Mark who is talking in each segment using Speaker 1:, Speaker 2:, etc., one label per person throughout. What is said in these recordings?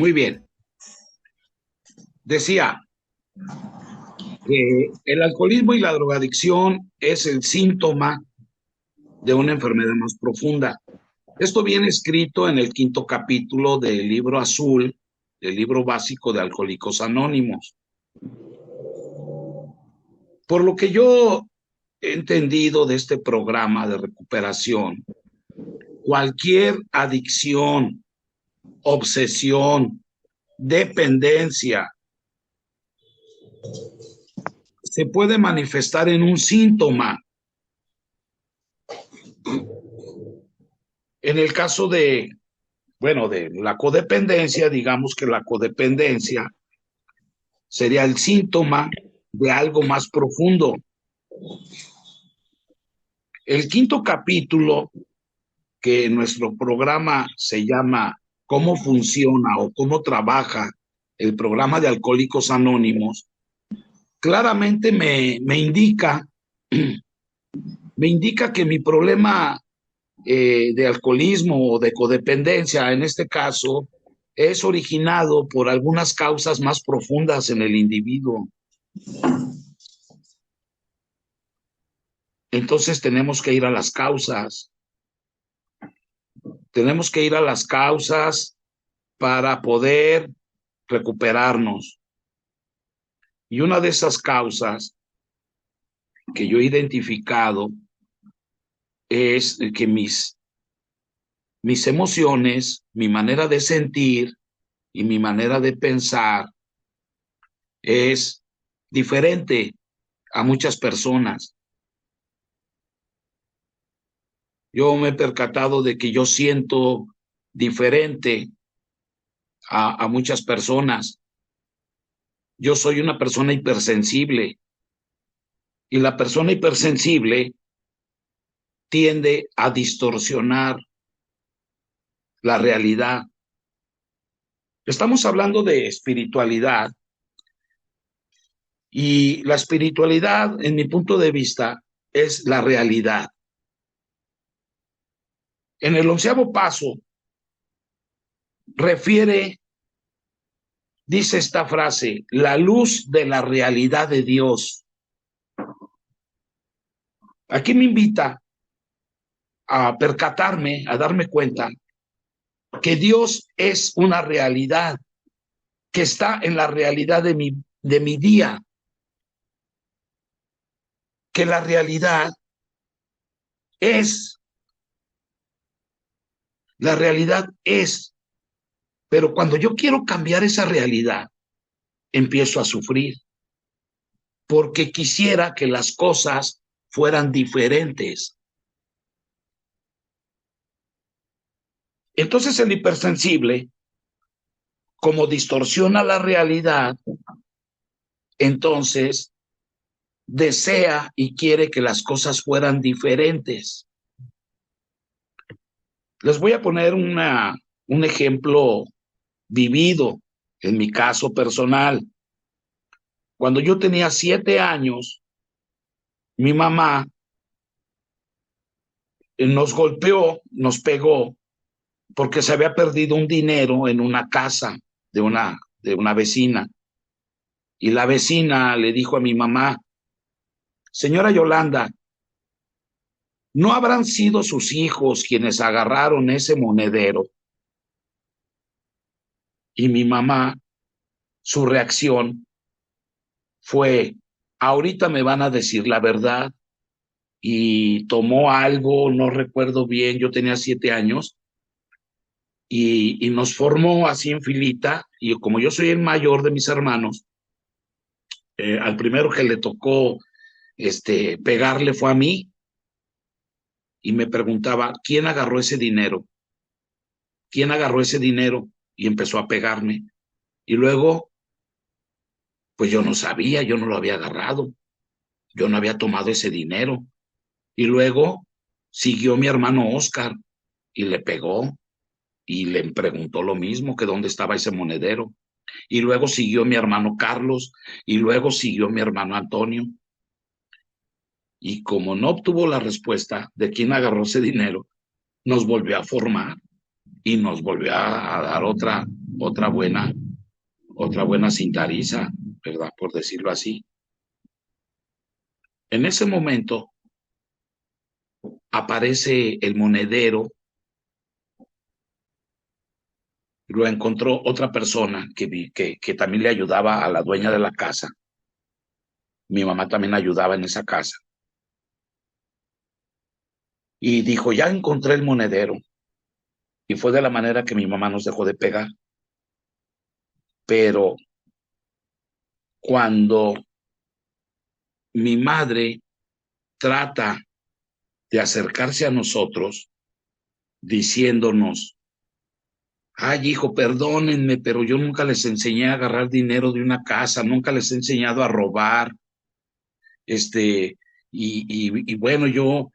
Speaker 1: Muy bien. Decía que el alcoholismo y la drogadicción es el síntoma de una enfermedad más profunda. Esto viene escrito en el quinto capítulo del libro azul, del libro básico de Alcohólicos Anónimos. Por lo que yo he entendido de este programa de recuperación, cualquier adicción, obsesión, dependencia, se puede manifestar en un síntoma. En el caso de la codependencia, digamos que la codependencia sería el síntoma de algo más profundo. El quinto capítulo, que en nuestro programa se llama ¿Cómo funciona o cómo trabaja el programa de Alcohólicos Anónimos? Claramente me indica que mi problema de alcoholismo o de codependencia, en este caso, es originado por algunas causas más profundas en el individuo. Entonces tenemos que ir a las causas. Tenemos que ir a las causas para poder recuperarnos. Y una de esas causas que yo he identificado es que mis emociones, mi manera de sentir y mi manera de pensar es diferente a muchas personas. Yo me he percatado de que yo siento diferente a muchas personas. Yo soy una persona hipersensible y la persona hipersensible tiende a distorsionar la realidad. Estamos hablando de espiritualidad y la espiritualidad, en mi punto de vista, es la realidad. En el 11º paso dice esta frase, la luz de la realidad de Dios. Aquí me invita a percatarme, a darme cuenta que Dios es una realidad, que está en la realidad de mi día, que la realidad es, la realidad es, pero cuando yo quiero cambiar esa realidad, empiezo a sufrir, porque quisiera que las cosas fueran diferentes. Entonces el hipersensible, como distorsiona la realidad, entonces desea y quiere que las cosas fueran diferentes. Les voy a poner un ejemplo vivido en mi caso personal. Cuando yo tenía 7 años, mi mamá nos golpeó, nos pegó, porque se había perdido un dinero en una casa de una vecina. Y la vecina le dijo a mi mamá, señora Yolanda, ¿no habrán sido sus hijos quienes agarraron ese monedero? Y mi mamá, su reacción fue, ahorita me van a decir la verdad. Y tomó algo, no recuerdo bien, yo tenía 7 años, y nos formó así en filita, y como yo soy el mayor de mis hermanos, al primero que le tocó pegarle fue a mí, y me preguntaba, ¿quién agarró ese dinero? ¿Quién agarró ese dinero? Y empezó a pegarme. Y luego, pues yo no sabía, yo no lo había agarrado, yo no había tomado ese dinero. Y luego siguió mi hermano Oscar y le pegó y le preguntó lo mismo, que dónde estaba ese monedero. Y luego siguió mi hermano Carlos y luego siguió mi hermano Antonio. Y como no obtuvo la respuesta de quién agarró ese dinero, nos volvió a formar y nos volvió a dar otra buena, otra buena cintariza, ¿verdad? Por decirlo así. En ese momento aparece el monedero, lo encontró otra persona que también le ayudaba a la dueña de la casa. Mi mamá también ayudaba en esa casa. Y dijo, ya encontré el monedero. Y fue de la manera que mi mamá nos dejó de pegar. Pero cuando mi madre trata de acercarse a nosotros diciéndonos, ay hijo, perdónenme, pero yo nunca les enseñé a agarrar dinero de una casa, nunca les he enseñado a robar, y bueno, yo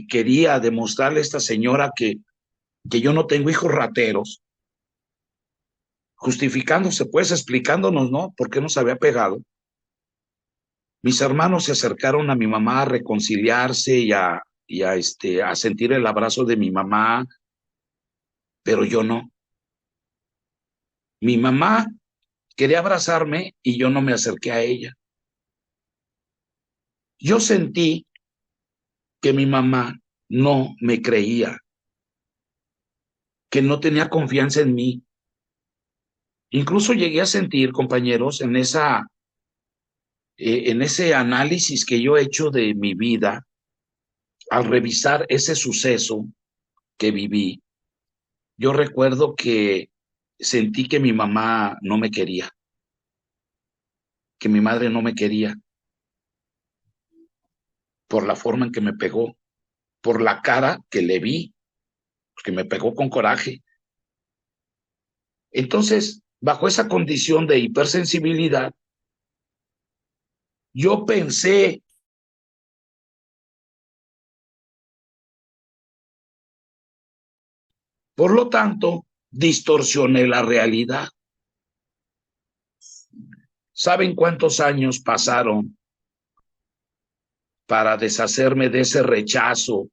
Speaker 1: quería demostrarle a esta señora que yo no tengo hijos rateros, justificándose, pues, explicándonos, ¿no? ¿Por qué nos había pegado? Mis hermanos se acercaron a mi mamá a reconciliarse y a sentir el abrazo de mi mamá, pero yo no. Mi mamá quería abrazarme y yo no me acerqué a ella. Yo sentí que mi mamá no me creía, que no tenía confianza en mí. Incluso llegué a sentir, compañeros, en ese análisis que yo he hecho de mi vida, al revisar ese suceso que viví, yo recuerdo que sentí que mi mamá no me quería, que mi madre no me quería por la forma en que me pegó, por la cara que le vi, que me pegó con coraje. Entonces, bajo esa condición de hipersensibilidad, yo pensé, por lo tanto, distorsioné la realidad. ¿Saben cuántos años pasaron para deshacerme de ese rechazo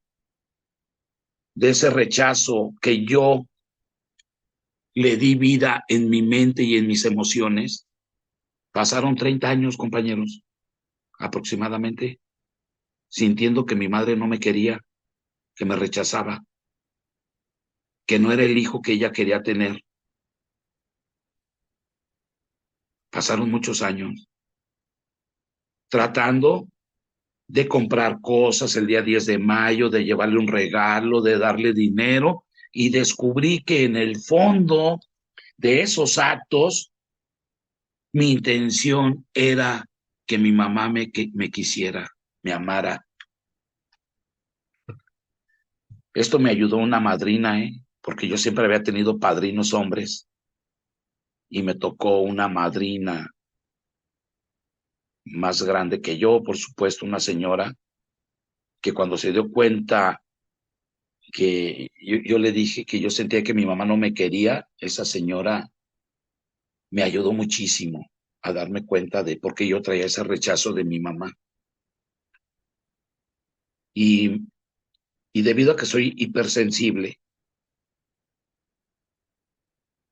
Speaker 1: que yo le di vida en mi mente y en mis emociones? Pasaron 30 años, compañeros, aproximadamente, sintiendo que mi madre no me quería, que me rechazaba, que no era el hijo que ella quería tener. Pasaron muchos años tratando de comprar cosas el día 10 de mayo, de llevarle un regalo, de darle dinero, y descubrí que en el fondo de esos actos, mi intención era que mi mamá me quisiera, me amara. Esto me ayudó una madrina, porque yo siempre había tenido padrinos hombres y me tocó una madrina más grande que yo, por supuesto, una señora que cuando se dio cuenta que yo le dije que yo sentía que mi mamá no me quería, esa señora me ayudó muchísimo a darme cuenta de por qué yo traía ese rechazo de mi mamá. Y, y debido a que soy hipersensible,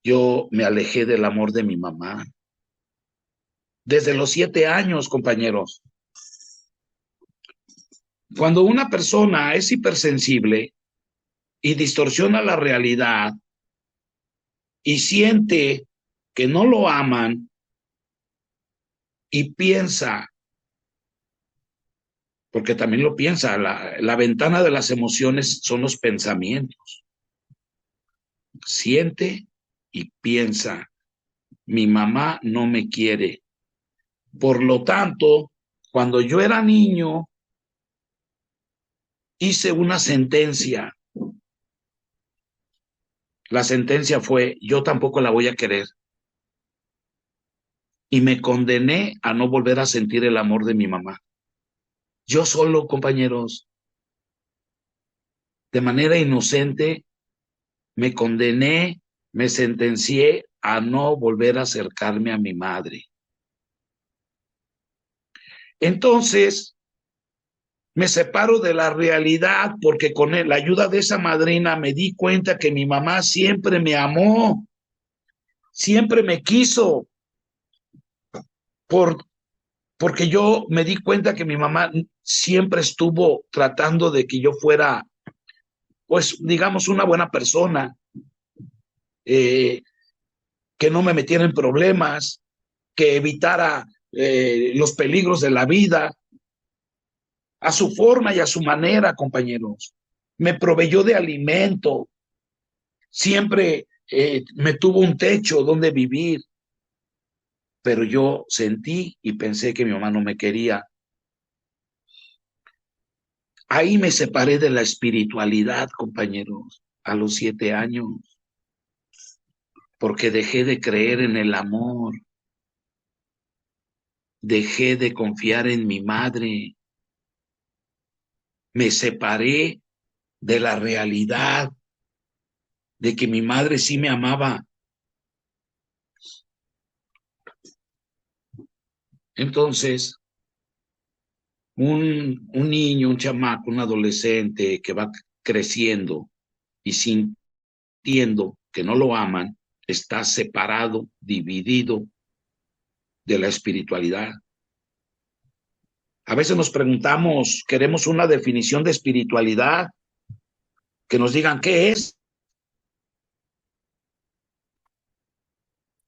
Speaker 1: yo me alejé del amor de mi mamá. Desde los 7 años, compañeros. Cuando una persona es hipersensible y distorsiona la realidad y siente que no lo aman y piensa, porque también lo piensa, la ventana de las emociones son los pensamientos. Siente y piensa, mi mamá no me quiere. Por lo tanto, cuando yo era niño, hice una sentencia. La sentencia fue, yo tampoco la voy a querer. Y me condené a no volver a sentir el amor de mi mamá. Yo solo, compañeros, de manera inocente, me condené, me sentencié a no volver a acercarme a mi madre. Entonces, me separo de la realidad porque con la ayuda de esa madrina me di cuenta que mi mamá siempre me amó, siempre me quiso por, porque yo me di cuenta que mi mamá siempre estuvo tratando de que yo fuera, pues, digamos, una buena persona, eh, que no me metiera en problemas, que evitara los peligros de la vida, a su forma y a su manera, compañeros. Me proveyó de alimento, siempre me tuvo un techo donde vivir, pero yo sentí y pensé que mi mamá no me quería. Ahí me separé de la espiritualidad, compañeros, a los 7 años, porque dejé de creer en el amor, dejé de confiar en mi madre, me separé de la realidad de que mi madre sí me amaba. Entonces, un niño, un chamaco, un adolescente que va creciendo y sintiendo que no lo aman, está separado, dividido de la espiritualidad. A veces nos preguntamos, queremos una definición de espiritualidad, que nos digan qué es.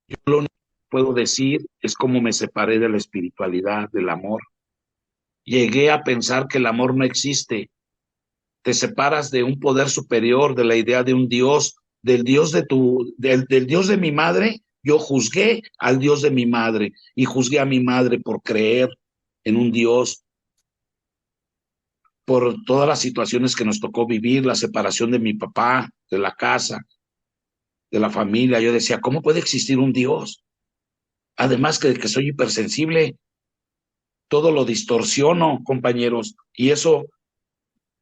Speaker 1: Yo lo único que puedo decir es cómo me separé de la espiritualidad, del amor. Llegué a pensar que el amor no existe. Te separas de un poder superior, de la idea de un Dios, del Dios del Dios de mi madre. Yo juzgué al Dios de mi madre y juzgué a mi madre por creer en un Dios, por todas las situaciones que nos tocó vivir, la separación de mi papá, de la casa, de la familia. Yo decía, ¿cómo puede existir un Dios? Además que soy hipersensible, todo lo distorsiono, compañeros, y eso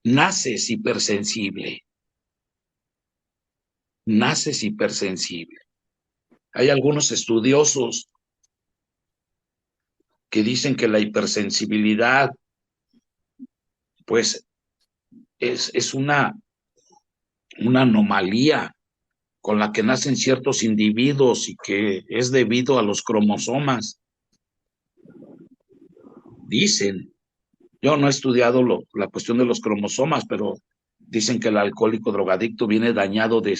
Speaker 1: naces hipersensible, naces hipersensible. Hay algunos estudiosos que dicen que la hipersensibilidad, pues, es una anomalía con la que nacen ciertos individuos y que es debido a los cromosomas. Dicen, yo no he estudiado la cuestión de los cromosomas, pero dicen que el alcohólico drogadicto viene dañado de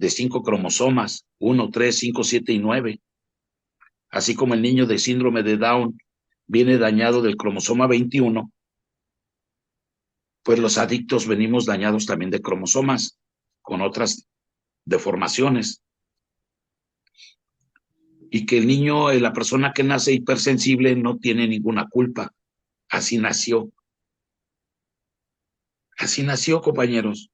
Speaker 1: 5 cromosomas, 1, 3, 5, 7 y 9, así como el niño de síndrome de Down viene dañado del cromosoma 21, pues los adictos venimos dañados también de cromosomas, con otras deformaciones. Y que el niño, la persona que nace hipersensible no tiene ninguna culpa. Así nació. Así nació, compañeros.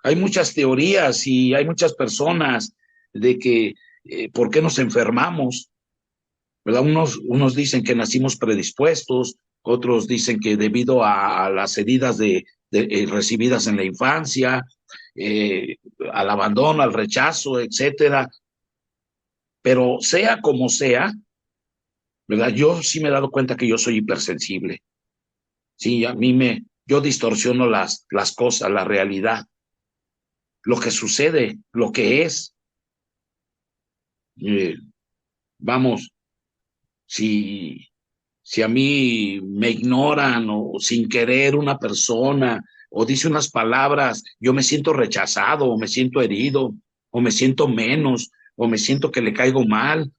Speaker 1: Hay muchas teorías y hay muchas personas de que por qué nos enfermamos, ¿verdad? Unos dicen que nacimos predispuestos, otros dicen que debido a las heridas recibidas en la infancia, eh, al abandono, al rechazo, etcétera. Pero sea como sea, ¿verdad? Yo sí me he dado cuenta que yo soy hipersensible. Sí, yo distorsiono las cosas, la realidad, lo que sucede, lo que es. Eh, vamos, si, si a mí me ignoran o sin querer una persona o dice unas palabras, yo me siento rechazado o me siento herido o me siento menos o me siento que le caigo mal.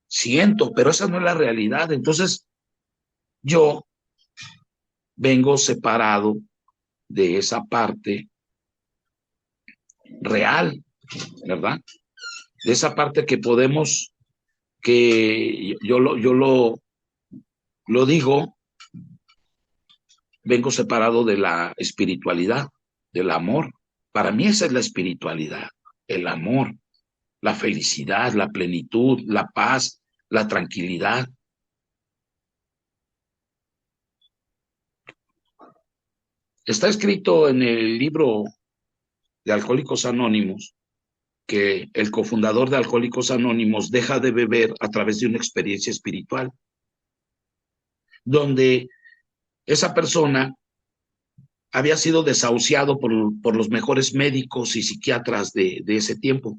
Speaker 1: Siento, pero esa no es la realidad. Entonces, yo vengo separado de esa parte real, ¿verdad? De esa parte que podemos, que yo lo digo, vengo separado de la espiritualidad, del amor. Para mí esa es la espiritualidad, el amor, la felicidad, la plenitud, la paz, la tranquilidad. Está escrito en el libro de Alcohólicos Anónimos que el cofundador de Alcohólicos Anónimos deja de beber a través de una experiencia espiritual, donde esa persona había sido desahuciado por los mejores médicos y psiquiatras de ese tiempo.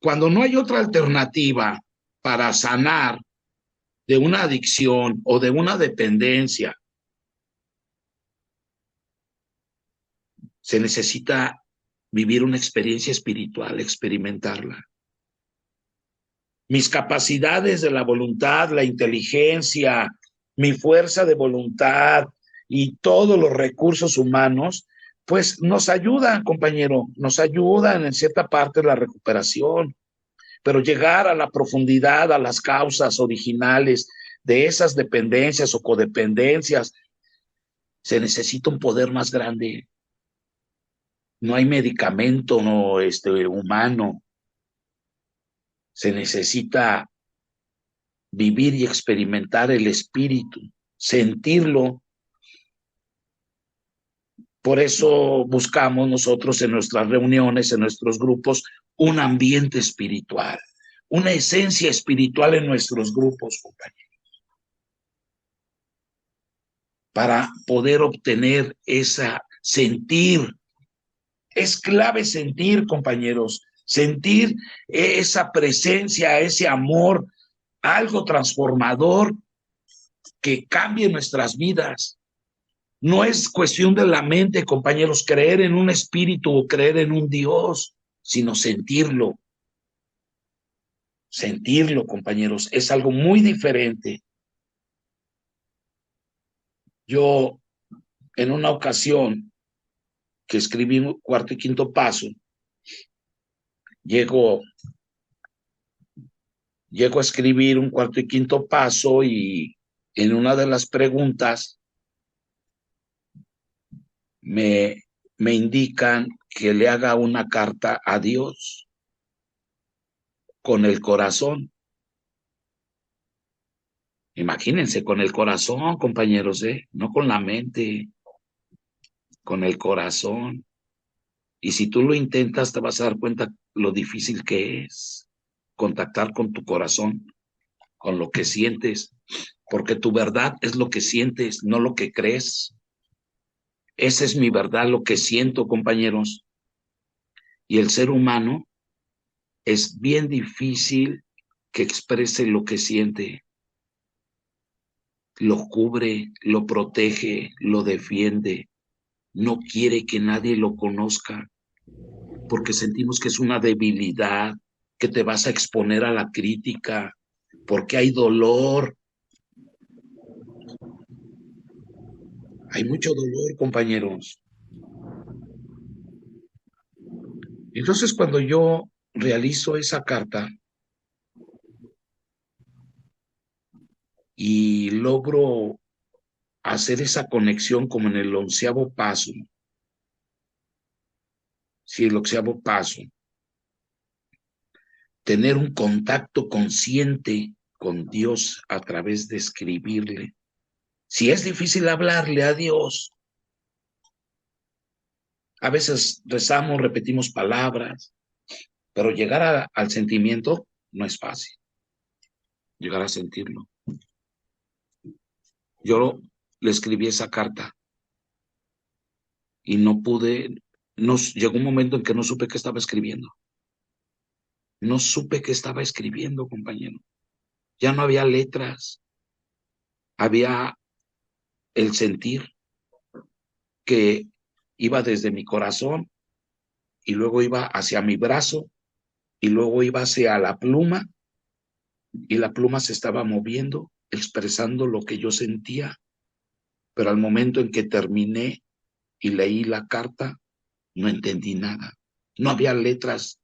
Speaker 1: Cuando no hay otra alternativa para sanar de una adicción o de una dependencia, se necesita vivir una experiencia espiritual, experimentarla. Mis capacidades de la voluntad, la inteligencia, mi fuerza de voluntad y todos los recursos humanos, pues nos ayudan, compañero, nos ayudan en cierta parte de la recuperación, pero llegar a la profundidad, a las causas originales de esas dependencias o codependencias, se necesita un poder más grande. No hay medicamento no, humano. Se necesita vivir y experimentar el espíritu, sentirlo. Por eso buscamos nosotros en nuestras reuniones, en nuestros grupos, un ambiente espiritual, una esencia espiritual en nuestros grupos, compañeros, para poder obtener esa sentir. Es clave sentir, compañeros, sentir esa presencia, ese amor, algo transformador que cambie nuestras vidas. No es cuestión de la mente, compañeros, creer en un espíritu o creer en un Dios, sino sentirlo. Sentirlo, compañeros, es algo muy diferente. Yo, en una ocasión que escribí un cuarto y quinto paso, llego a escribir un cuarto y quinto paso y en una de las preguntas me, me indican que le haga una carta a Dios con el corazón. Imagínense, con el corazón, compañeros, no con la mente, con el corazón. Y si tú lo intentas, te vas a dar cuenta lo difícil que es contactar con tu corazón, con lo que sientes, porque tu verdad es lo que sientes, no lo que crees. Esa es mi verdad, lo que siento, compañeros. Y el ser humano es bien difícil que exprese lo que siente. Lo cubre, lo protege, lo defiende. No quiere que nadie lo conozca porque sentimos que es una debilidad, que te vas a exponer a la crítica, porque hay dolor. Hay mucho dolor, compañeros. Entonces, cuando yo realizo esa carta y logro hacer esa conexión como en el 11º paso, sí, el 11º paso, tener un contacto consciente con Dios a través de escribirle. Si es difícil hablarle a Dios, a veces rezamos, repetimos palabras, pero llegar al sentimiento no es fácil, llegar a sentirlo. Yo le escribí esa carta y no pude, llegó un momento en que no supe qué estaba escribiendo. No supe qué estaba escribiendo, compañero. Ya no había letras, había el sentir que iba desde mi corazón y luego iba hacia mi brazo y luego iba hacia la pluma y la pluma se estaba moviendo, expresando lo que yo sentía, pero al momento en que terminé y leí la carta, no entendí nada. No había letras,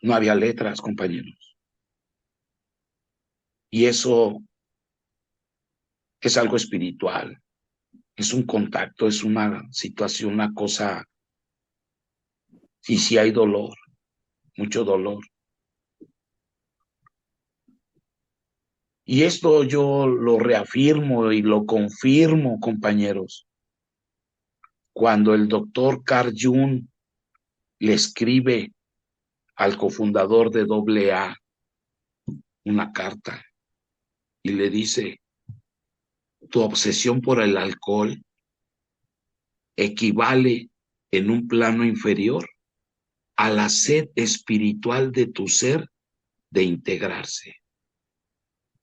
Speaker 1: no había letras, compañeros. Y eso es algo espiritual, es un contacto, es una situación, una cosa, y si hay dolor, mucho dolor. Y esto yo lo reafirmo y lo confirmo, compañeros, cuando el doctor Carl Jung le escribe al cofundador de AA una carta y le dice, tu obsesión por el alcohol equivale en un plano inferior a la sed espiritual de tu ser de integrarse.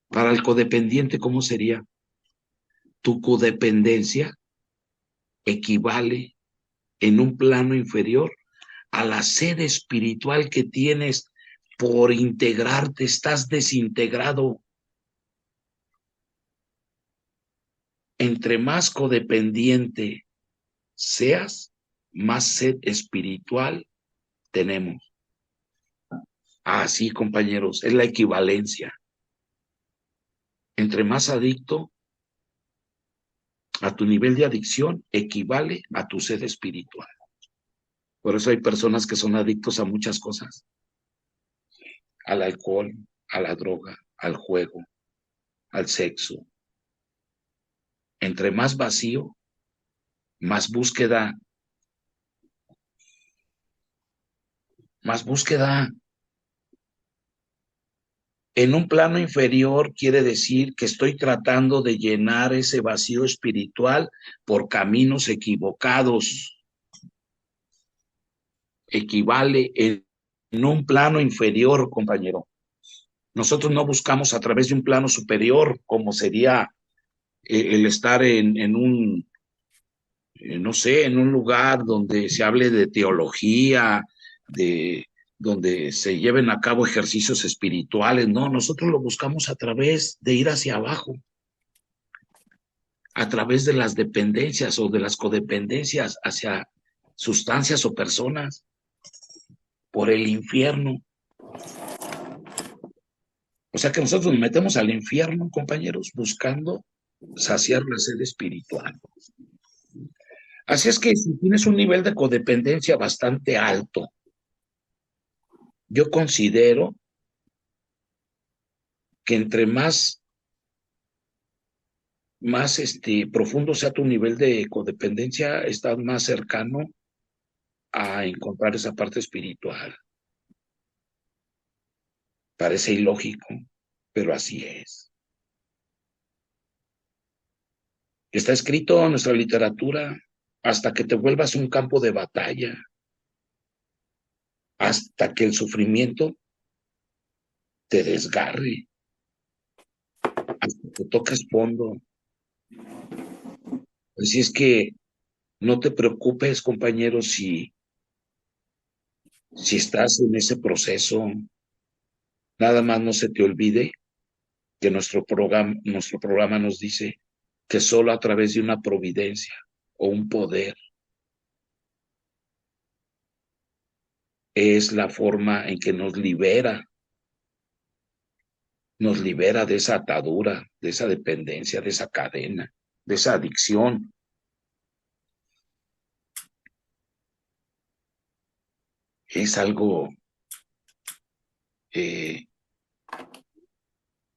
Speaker 1: Para el codependiente, ¿cómo sería? Tu codependencia equivale en un plano inferior a la sed espiritual que tienes por integrarte. Estás desintegrado. Entre más codependiente seas, más sed espiritual tenemos. Así, compañeros, es la equivalencia. Entre más adicto, a tu nivel de adicción equivale a tu sed espiritual. Por eso hay personas que son adictos a muchas cosas, al alcohol, a la droga, al juego, al sexo. Entre más vacío, más búsqueda, más búsqueda. En un plano inferior quiere decir que estoy tratando de llenar ese vacío espiritual por caminos equivocados. Equivale en un plano inferior, compañero. Nosotros no buscamos a través de un plano superior, como sería el estar en un, no sé, en un lugar donde se hable de teología, de donde se lleven a cabo ejercicios espirituales. No, nosotros lo buscamos a través de ir hacia abajo, a través de las dependencias o de las codependencias hacia sustancias o personas, por el infierno. O sea que nosotros nos metemos al infierno, compañeros, buscando saciar la sed espiritual. Así es que si tienes un nivel de codependencia bastante alto, yo considero que entre más profundo sea tu nivel de codependencia, estás más cercano a encontrar esa parte espiritual. Parece ilógico, pero así es. Está escrito en nuestra literatura hasta que te vuelvas un campo de batalla, hasta que el sufrimiento te desgarre, hasta que toques fondo. Así es que no te preocupes, compañero, si estás en ese proceso. Nada más no se te olvide que nuestro programa nos dice que solo a través de una providencia o un poder es la forma en que nos libera de esa atadura, de esa dependencia, de esa cadena, de esa adicción. Es algo, eh,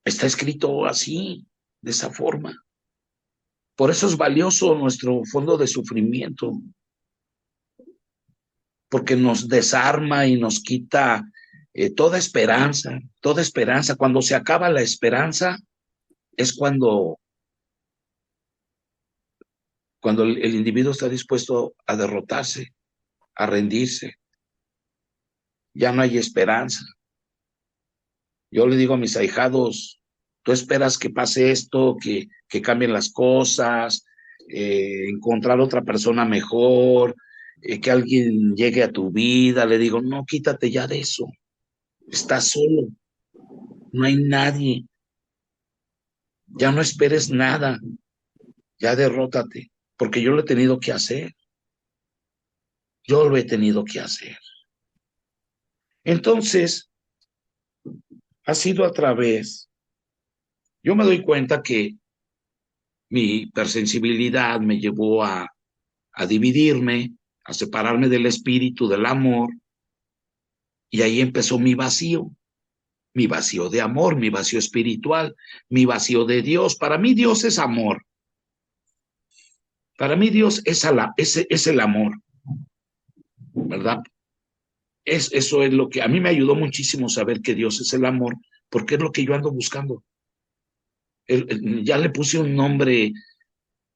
Speaker 1: está escrito así, de esa forma. Por eso es valioso nuestro fondo de sufrimiento, porque nos desarma y nos quita toda esperanza, toda esperanza. Cuando se acaba la esperanza es cuando el individuo está dispuesto a derrotarse, a rendirse. Ya no hay esperanza. Yo le digo a mis ahijados, tú esperas que pase esto, que cambien las cosas, encontrar otra persona mejor, que alguien llegue a tu vida. Le digo, no, quítate ya de eso. Estás solo, no hay nadie. Ya no esperes nada, ya derrótate, porque yo lo he tenido que hacer. Yo lo he tenido que hacer. Entonces, ha sido a través, yo me doy cuenta que mi hipersensibilidad me llevó a dividirme, a separarme del espíritu, del amor, y ahí empezó mi vacío de amor, mi vacío espiritual, mi vacío de Dios. Para mí Dios es amor. Para mí Dios es el amor, ¿verdad? Eso es lo que a mí me ayudó muchísimo saber que Dios es el amor, porque es lo que yo ando buscando. Ya le puse un nombre,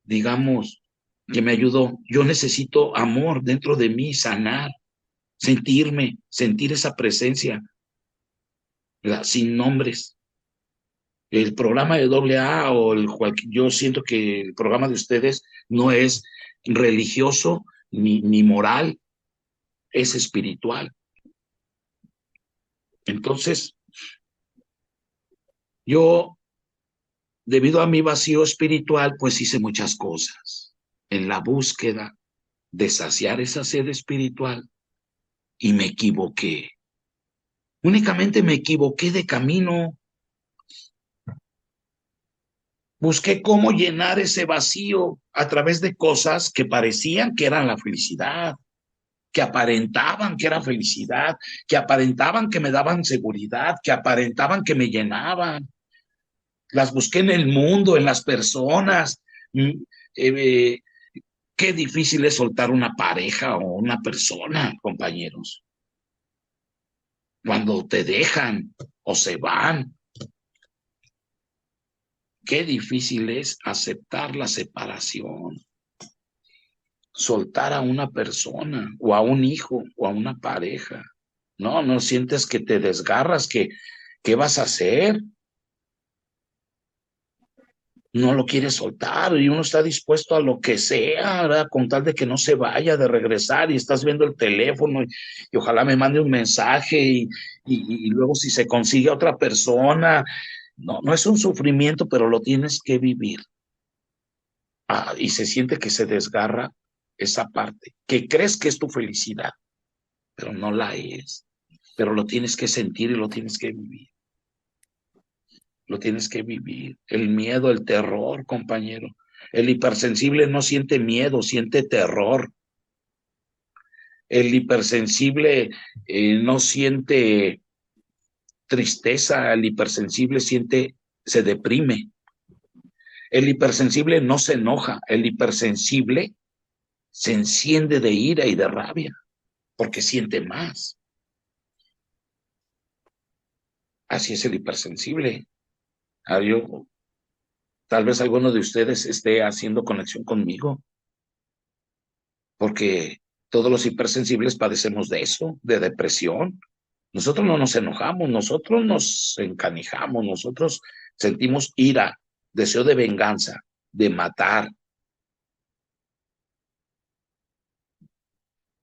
Speaker 1: digamos, que me ayudó. Yo necesito amor dentro de mí, sanar, sentir esa presencia, ¿verdad? Sin nombres. El programa de AA o yo siento que el programa de ustedes no es religioso ni moral, es espiritual. Entonces, yo, debido a mi vacío espiritual, pues hice muchas cosas en la búsqueda de saciar esa sed espiritual y me equivoqué. Únicamente me equivoqué de camino. Busqué cómo llenar ese vacío a través de cosas que parecían que eran la felicidad, que aparentaban que era felicidad, que aparentaban que me daban seguridad, que aparentaban que me llenaban. Las busqué en el mundo, en las personas. Mm, eh, Qué difícil es soltar una pareja o una persona, compañeros, cuando te dejan o se van. Qué difícil es aceptar la separación, soltar a una persona o a un hijo o a una pareja. No sientes que te desgarras, ¿qué vas a hacer? No lo quieres soltar y uno está dispuesto a lo que sea, ¿verdad? Con tal de que no se vaya, de regresar y estás viendo el teléfono y ojalá me mande un mensaje y luego si se consigue a otra persona. No es un sufrimiento, pero lo tienes que vivir. Y se siente que se desgarra esa parte, que crees que es tu felicidad, pero no la es. Pero lo tienes que sentir y lo tienes que vivir. Lo tienes que vivir. El miedo, el terror, compañero. El hipersensible no siente miedo, siente terror. El hipersensible no siente tristeza, el hipersensible se deprime. El hipersensible no se enoja, el hipersensible se enciende de ira y de rabia porque siente más. Así es el hipersensible. Tal vez alguno de ustedes esté haciendo conexión conmigo, porque todos los hipersensibles padecemos de eso, de depresión. Nosotros no nos enojamos, nosotros nos encanijamos, nosotros sentimos ira, deseo de venganza, de matar,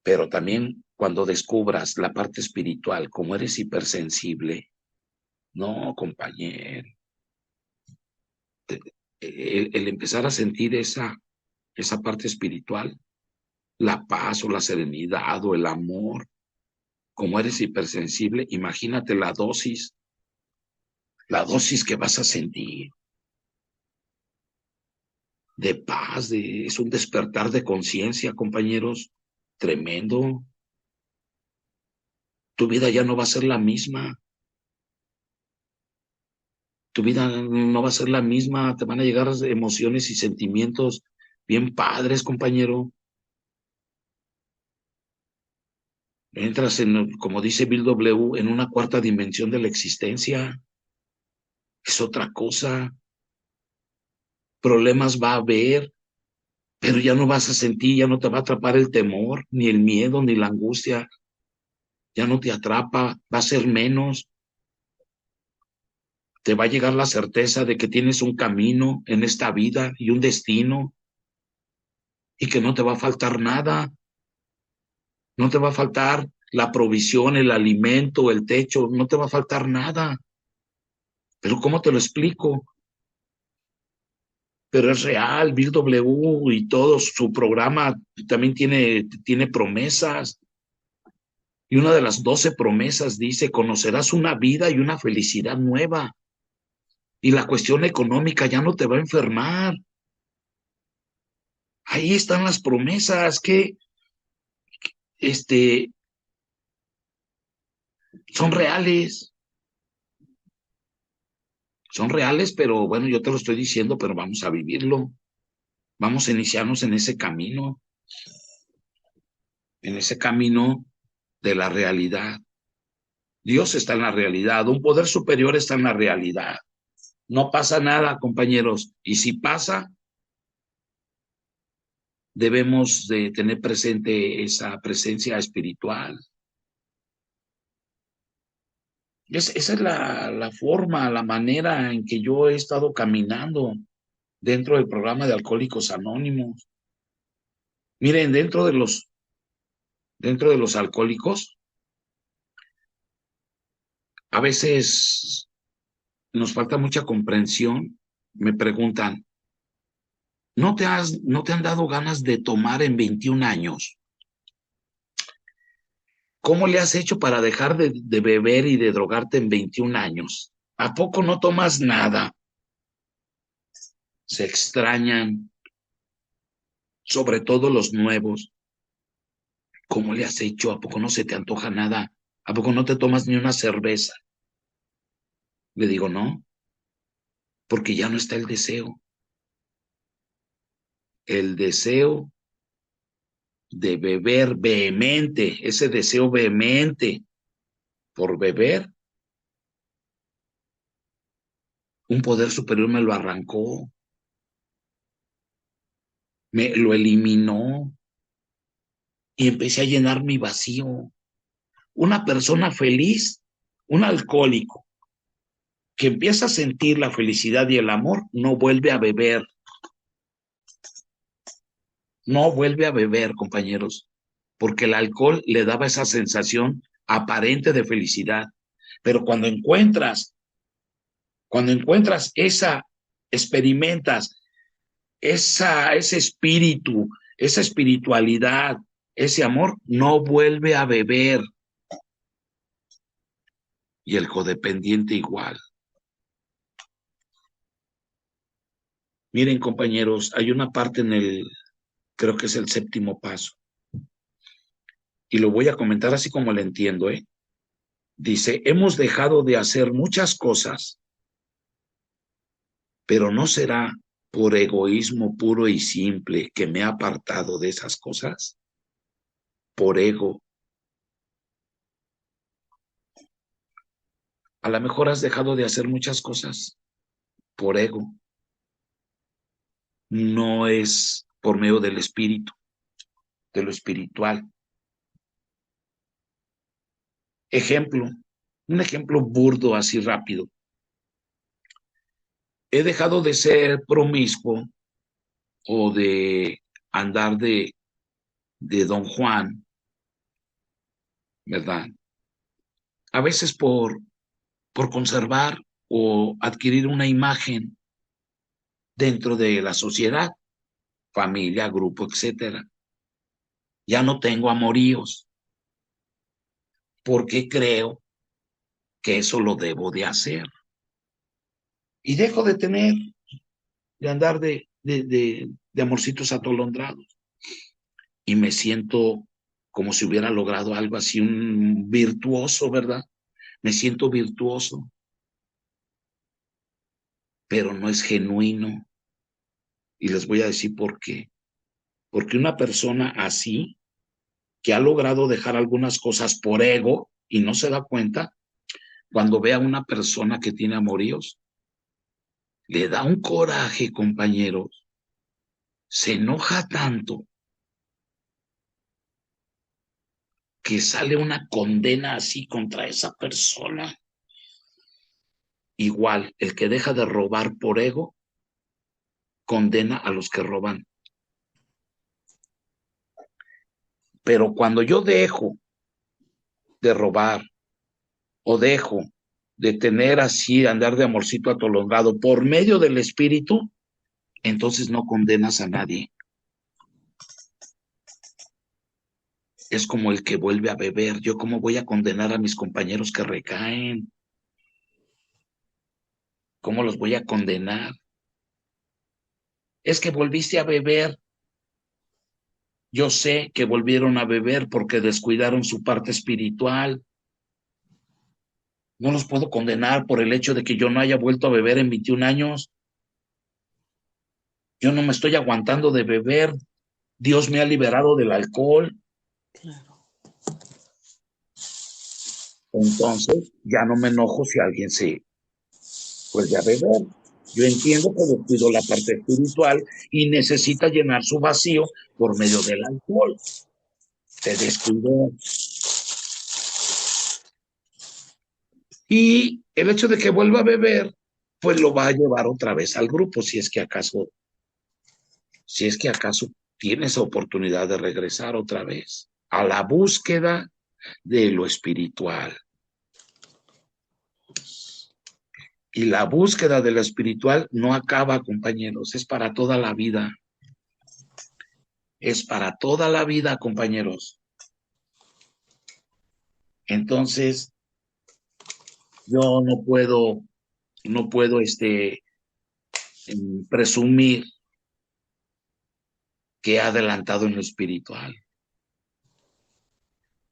Speaker 1: pero también cuando descubras la parte espiritual, como eres hipersensible, no, compañero, el empezar a sentir esa parte espiritual, la paz o la serenidad o el amor, como eres hipersensible, imagínate la dosis que vas a sentir de paz, es un despertar de conciencia, compañeros, tremendo. Tu vida ya no va a ser la misma. Tu vida no va a ser la misma. Te van a llegar emociones y sentimientos bien padres, compañero. Entras como dice Bill W., en una cuarta dimensión de la existencia. Es otra cosa. Problemas va a haber, pero ya no vas a sentir, ya no te va a atrapar el temor, ni el miedo, ni la angustia. Ya no te atrapa, va a ser menos. Te va a llegar la certeza de que tienes un camino en esta vida y un destino y que no te va a faltar nada. No te va a faltar la provisión, el alimento, el techo, no te va a faltar nada. Pero ¿cómo te lo explico? Pero es real, Bill W. y todo su programa también tiene promesas. Y una de las 12 promesas dice, conocerás una vida y una felicidad nueva. Y la cuestión económica ya no te va a enfermar. Ahí están las promesas que este, son reales. Son reales, pero bueno, yo te lo estoy diciendo, pero vamos a vivirlo. Vamos a iniciarnos en ese camino de la realidad. Dios está en la realidad, un poder superior está en la realidad. No pasa nada, compañeros. Y si pasa, debemos de tener presente esa presencia espiritual. Esa es la forma, la manera en que yo he estado caminando dentro del programa de Alcohólicos Anónimos. Miren, dentro de los alcohólicos, a veces nos falta mucha comprensión. Me preguntan, ¿no te han dado ganas de tomar en 21 años? ¿Cómo le has hecho para dejar de beber y de drogarte en 21 años? ¿A poco no tomas nada? Se extrañan, sobre todo los nuevos. ¿Cómo le has hecho? ¿A poco no se te antoja nada? ¿A poco no te tomas ni una cerveza? Le digo, no, porque ya no está el deseo. El deseo de beber vehemente, ese deseo vehemente por beber, un poder superior me lo arrancó, me lo eliminó y empecé a llenar mi vacío. Una persona feliz, un alcohólico que empieza a sentir la felicidad y el amor, no vuelve a beber, no vuelve a beber, compañeros, porque el alcohol le daba esa sensación aparente de felicidad. Pero cuando encuentras esa, experimentas ese espíritu, esa espiritualidad, ese amor, no vuelve a beber. Y el codependiente igual. Miren, compañeros, hay una parte creo que es el séptimo paso, y lo voy a comentar así como lo entiendo, ¿eh? Dice, hemos dejado de hacer muchas cosas, pero ¿no será por egoísmo puro y simple que me he apartado de esas cosas? Por ego. A lo mejor has dejado de hacer muchas cosas por ego. No es por medio del espíritu, de lo espiritual. Ejemplo, un ejemplo burdo así rápido. He dejado de ser promiscuo o de andar de Don Juan, ¿verdad? A veces por conservar o adquirir una imagen dentro de la sociedad, familia, grupo, etcétera. Ya no tengo amoríos porque creo que eso lo debo de hacer. Y dejo de andar de amorcitos atolondrados. Y me siento como si hubiera logrado algo así, un virtuoso, ¿verdad? Me siento virtuoso, pero no es genuino. Y les voy a decir por qué. Porque una persona así, que ha logrado dejar algunas cosas por ego y no se da cuenta, cuando ve a una persona que tiene amoríos, le da un coraje, compañeros, se enoja tanto que sale una condena así contra esa persona. Igual, el que deja de robar por ego, condena a los que roban. Pero cuando yo dejo de robar o dejo de tener así, andar de amorcito atolongado por medio del espíritu, entonces no condenas a nadie. Es como el que vuelve a beber. ¿Yo cómo voy a condenar a mis compañeros que recaen? ¿Cómo los voy a condenar? Es que volviste a beber. Yo sé que volvieron a beber porque descuidaron su parte espiritual. No los puedo condenar por el hecho de que yo no haya vuelto a beber en 21 años. Yo no me estoy aguantando de beber. Dios me ha liberado del alcohol.
Speaker 2: Claro.
Speaker 1: Entonces, ya no me enojo si alguien se vuelve a beber. Yo entiendo que descuidó la parte espiritual y necesita llenar su vacío por medio del alcohol. Se descuidó. Y el hecho de que vuelva a beber, pues lo va a llevar otra vez al grupo, si es que acaso tiene esa oportunidad de regresar otra vez a la búsqueda de lo espiritual. Y la búsqueda de lo espiritual no acaba, compañeros, es para toda la vida. Es para toda la vida, compañeros. Entonces, yo no puedo presumir que he adelantado en lo espiritual.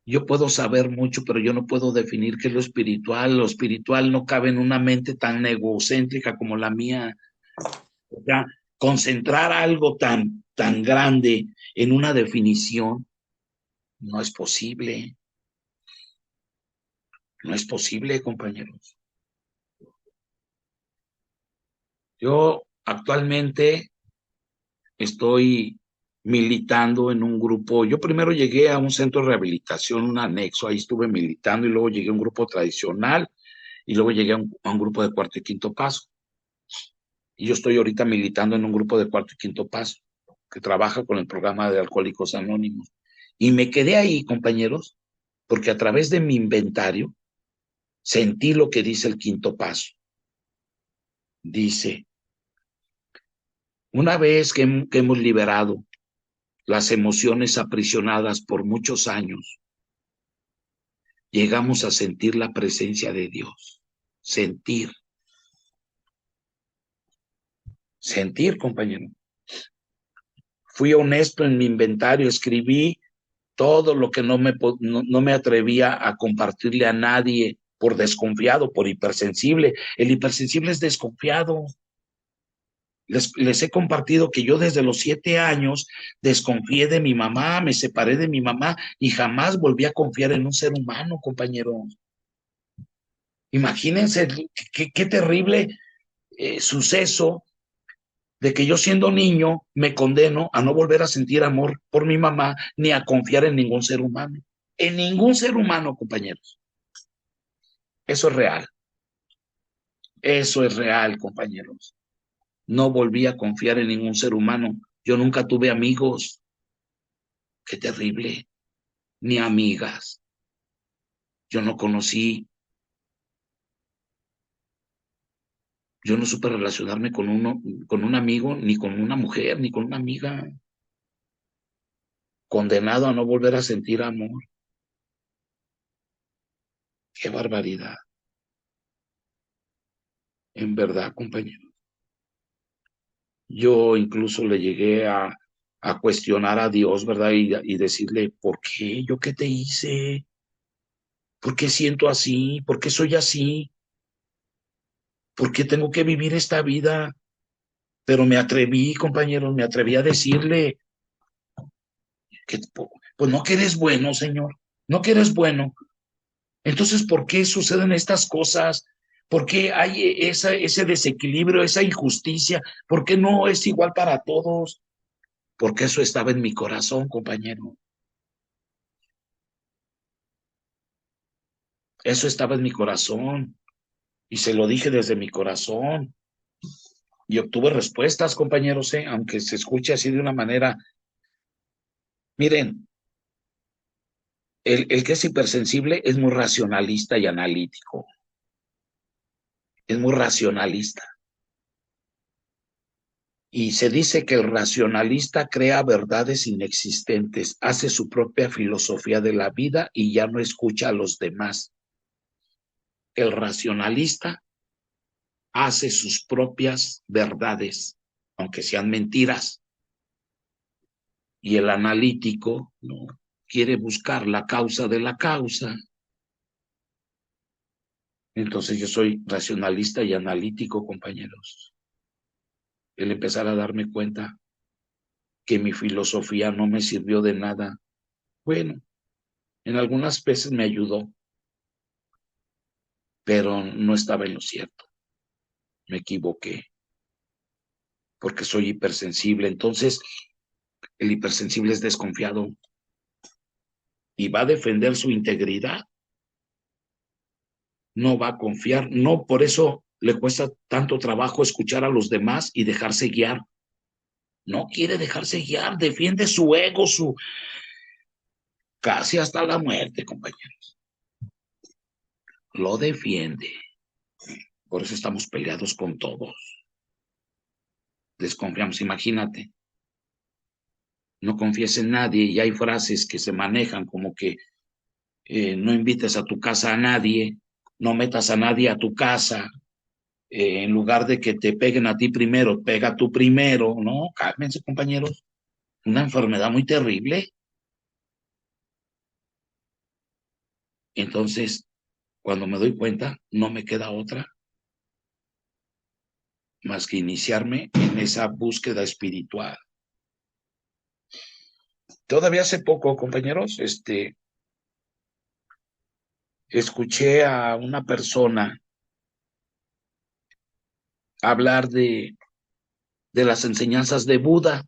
Speaker 1: Yo puedo saber mucho, pero yo no puedo definir qué es lo espiritual. Lo espiritual no cabe en una mente tan egocéntrica como la mía. O sea, concentrar algo tan grande en una definición no es posible. No es posible, compañeros. Yo actualmente estoy militando en un grupo. Yo primero llegué a un centro de rehabilitación, un anexo, ahí estuve militando y luego llegué a un grupo tradicional y luego llegué a un grupo de cuarto y quinto paso. Y yo estoy ahorita militando en un grupo de cuarto y quinto paso que trabaja con el programa de Alcohólicos Anónimos. Y me quedé ahí, compañeros, porque a través de mi inventario sentí lo que dice el quinto paso. Dice, una vez que hemos liberado las emociones aprisionadas por muchos años, llegamos a sentir la presencia de Dios. Sentir, sentir, compañero. Fui honesto en mi inventario, escribí todo lo que no me atrevía a compartirle a nadie por desconfiado, por hipersensible. El hipersensible es desconfiado. Les he compartido que yo desde los 7 años desconfié de mi mamá, me separé de mi mamá y jamás volví a confiar en un ser humano, compañero. Imagínense qué terrible suceso de que yo siendo niño me condeno a no volver a sentir amor por mi mamá ni a confiar en ningún ser humano. En ningún ser humano, compañeros. Eso es real. Eso es real, compañeros. No volví a confiar en ningún ser humano. Yo nunca tuve amigos. Qué terrible. Ni amigas. Yo no conocí, yo no supe relacionarme con un amigo, ni con una mujer, ni con una amiga. Condenado a no volver a sentir amor. Qué barbaridad. En verdad, compañero. Yo incluso le llegué a cuestionar a Dios, ¿verdad? Y decirle, ¿por qué? ¿Yo qué te hice? ¿Por qué siento así? ¿Por qué soy así? ¿Por qué tengo que vivir esta vida? Pero me atreví, compañeros, me atreví a decirle que, pues no que eres bueno, Señor, no que eres bueno. Entonces, ¿por qué suceden estas cosas? ¿Por qué hay ese desequilibrio, esa injusticia? ¿Por qué no es igual para todos? Porque eso estaba en mi corazón, compañero. Eso estaba en mi corazón y se lo dije desde mi corazón y obtuve respuestas, compañeros, aunque se escuche así de una manera. Miren, el que es hipersensible es muy racionalista y analítico, es muy racionalista. Y se dice que el racionalista crea verdades inexistentes, hace su propia filosofía de la vida y ya no escucha a los demás. El racionalista hace sus propias verdades, aunque sean mentiras. Y el analítico no quiere buscar la causa de la causa. Entonces yo soy racionalista y analítico, compañeros. El empezar a darme cuenta que mi filosofía no me sirvió de nada. Bueno, en algunas veces me ayudó, pero no estaba en lo cierto. Me equivoqué porque soy hipersensible. Entonces, el hipersensible es desconfiado y va a defender su integridad. no va a confiar, no, por eso le cuesta tanto trabajo escuchar a los demás y dejarse guiar. No quiere dejarse guiar, defiende su ego, su casi hasta la muerte, compañeros. Lo defiende. Por eso estamos peleados con todos. Desconfiamos, imagínate. No confíes en nadie y hay frases que se manejan como que no invites a tu casa a nadie, no metas a nadie a tu casa, en lugar de que te peguen a ti primero, pega tú primero, ¿no? Cálmense, compañeros. Una enfermedad muy terrible. Entonces, cuando me doy cuenta, no me queda otra más que iniciarme en esa búsqueda espiritual. Todavía hace poco, compañeros, escuché a una persona hablar de las enseñanzas de Buda,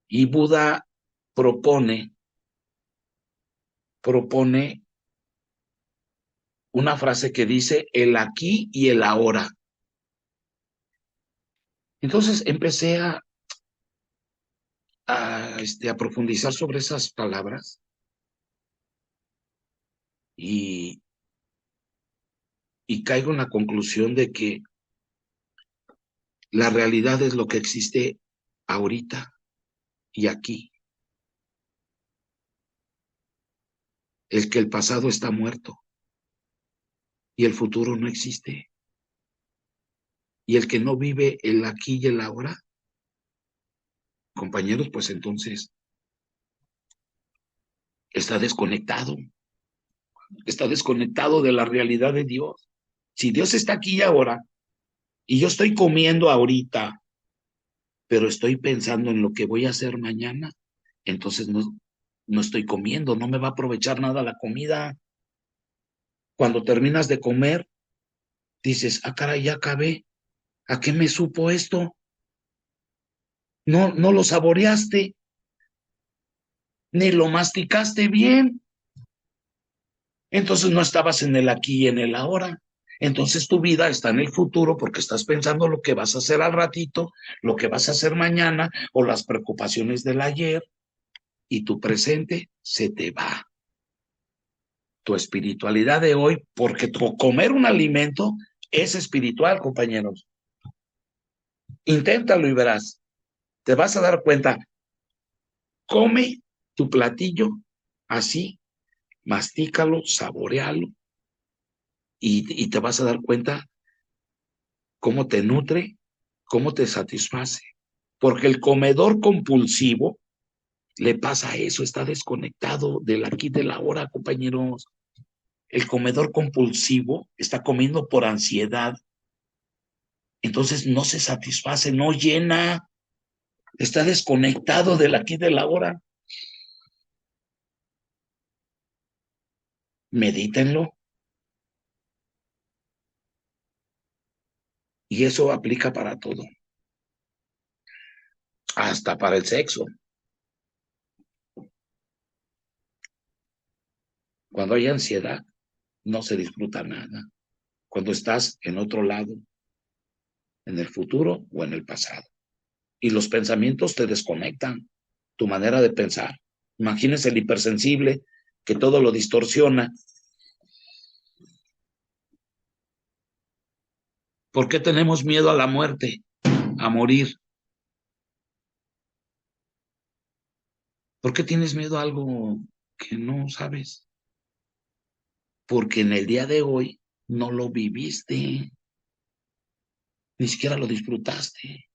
Speaker 1: y Buda propone una frase que dice el aquí y el ahora. Entonces empecé a profundizar sobre esas palabras y, y caigo en la conclusión de que la realidad es lo que existe ahorita y aquí. El que el pasado está muerto y el futuro no existe. Y el que no vive el aquí y el ahora, compañeros, pues entonces está desconectado de la realidad de Dios. Si Dios está aquí y ahora, y yo estoy comiendo ahorita, pero estoy pensando en lo que voy a hacer mañana, entonces no estoy comiendo, no me va a aprovechar nada la comida. Cuando terminas de comer, dices, ah, caray, ya acabé. ¿A qué me supo esto? No, no lo saboreaste, ni lo masticaste bien. Entonces no estabas en el aquí y en el ahora. Entonces tu vida está en el futuro porque estás pensando lo que vas a hacer al ratito, lo que vas a hacer mañana o las preocupaciones del ayer, y tu presente se te va. Tu espiritualidad de hoy, porque comer un alimento es espiritual, compañeros. Inténtalo y verás. Te vas a dar cuenta. Come tu platillo así, mastícalo, saborealo y te vas a dar cuenta cómo te nutre, cómo te satisface. Porque el comedor compulsivo le pasa eso, está desconectado del aquí y del ahora, compañeros. El comedor compulsivo está comiendo por ansiedad, entonces no se satisface, no llena, está desconectado del aquí y del ahora. Medítenlo. Y eso aplica para todo, hasta para el sexo. Cuando hay ansiedad, no se disfruta nada. Cuando estás en otro lado, en el futuro o en el pasado. Y los pensamientos te desconectan, tu manera de pensar. Imagínense el hipersensible que todo lo distorsiona. ¿Por qué tenemos miedo a la muerte, a morir? ¿Por qué tienes miedo a algo que no sabes? Porque en el día de hoy no lo viviste, ni siquiera lo disfrutaste.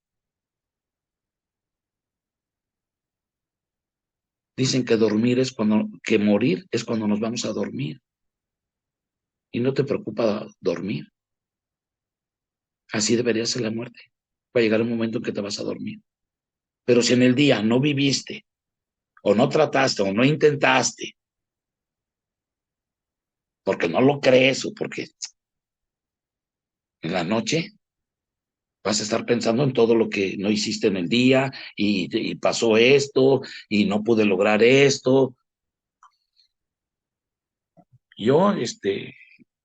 Speaker 1: Dicen que que morir es cuando nos vamos a dormir. Y no te preocupa dormir. Así debería ser la muerte. Va a llegar un momento en que te vas a dormir. Pero si en el día no viviste, o no trataste, o no intentaste, porque no lo crees, o porque en la noche vas a estar pensando en todo lo que no hiciste en el día, y pasó esto, y no pude lograr esto. Yo,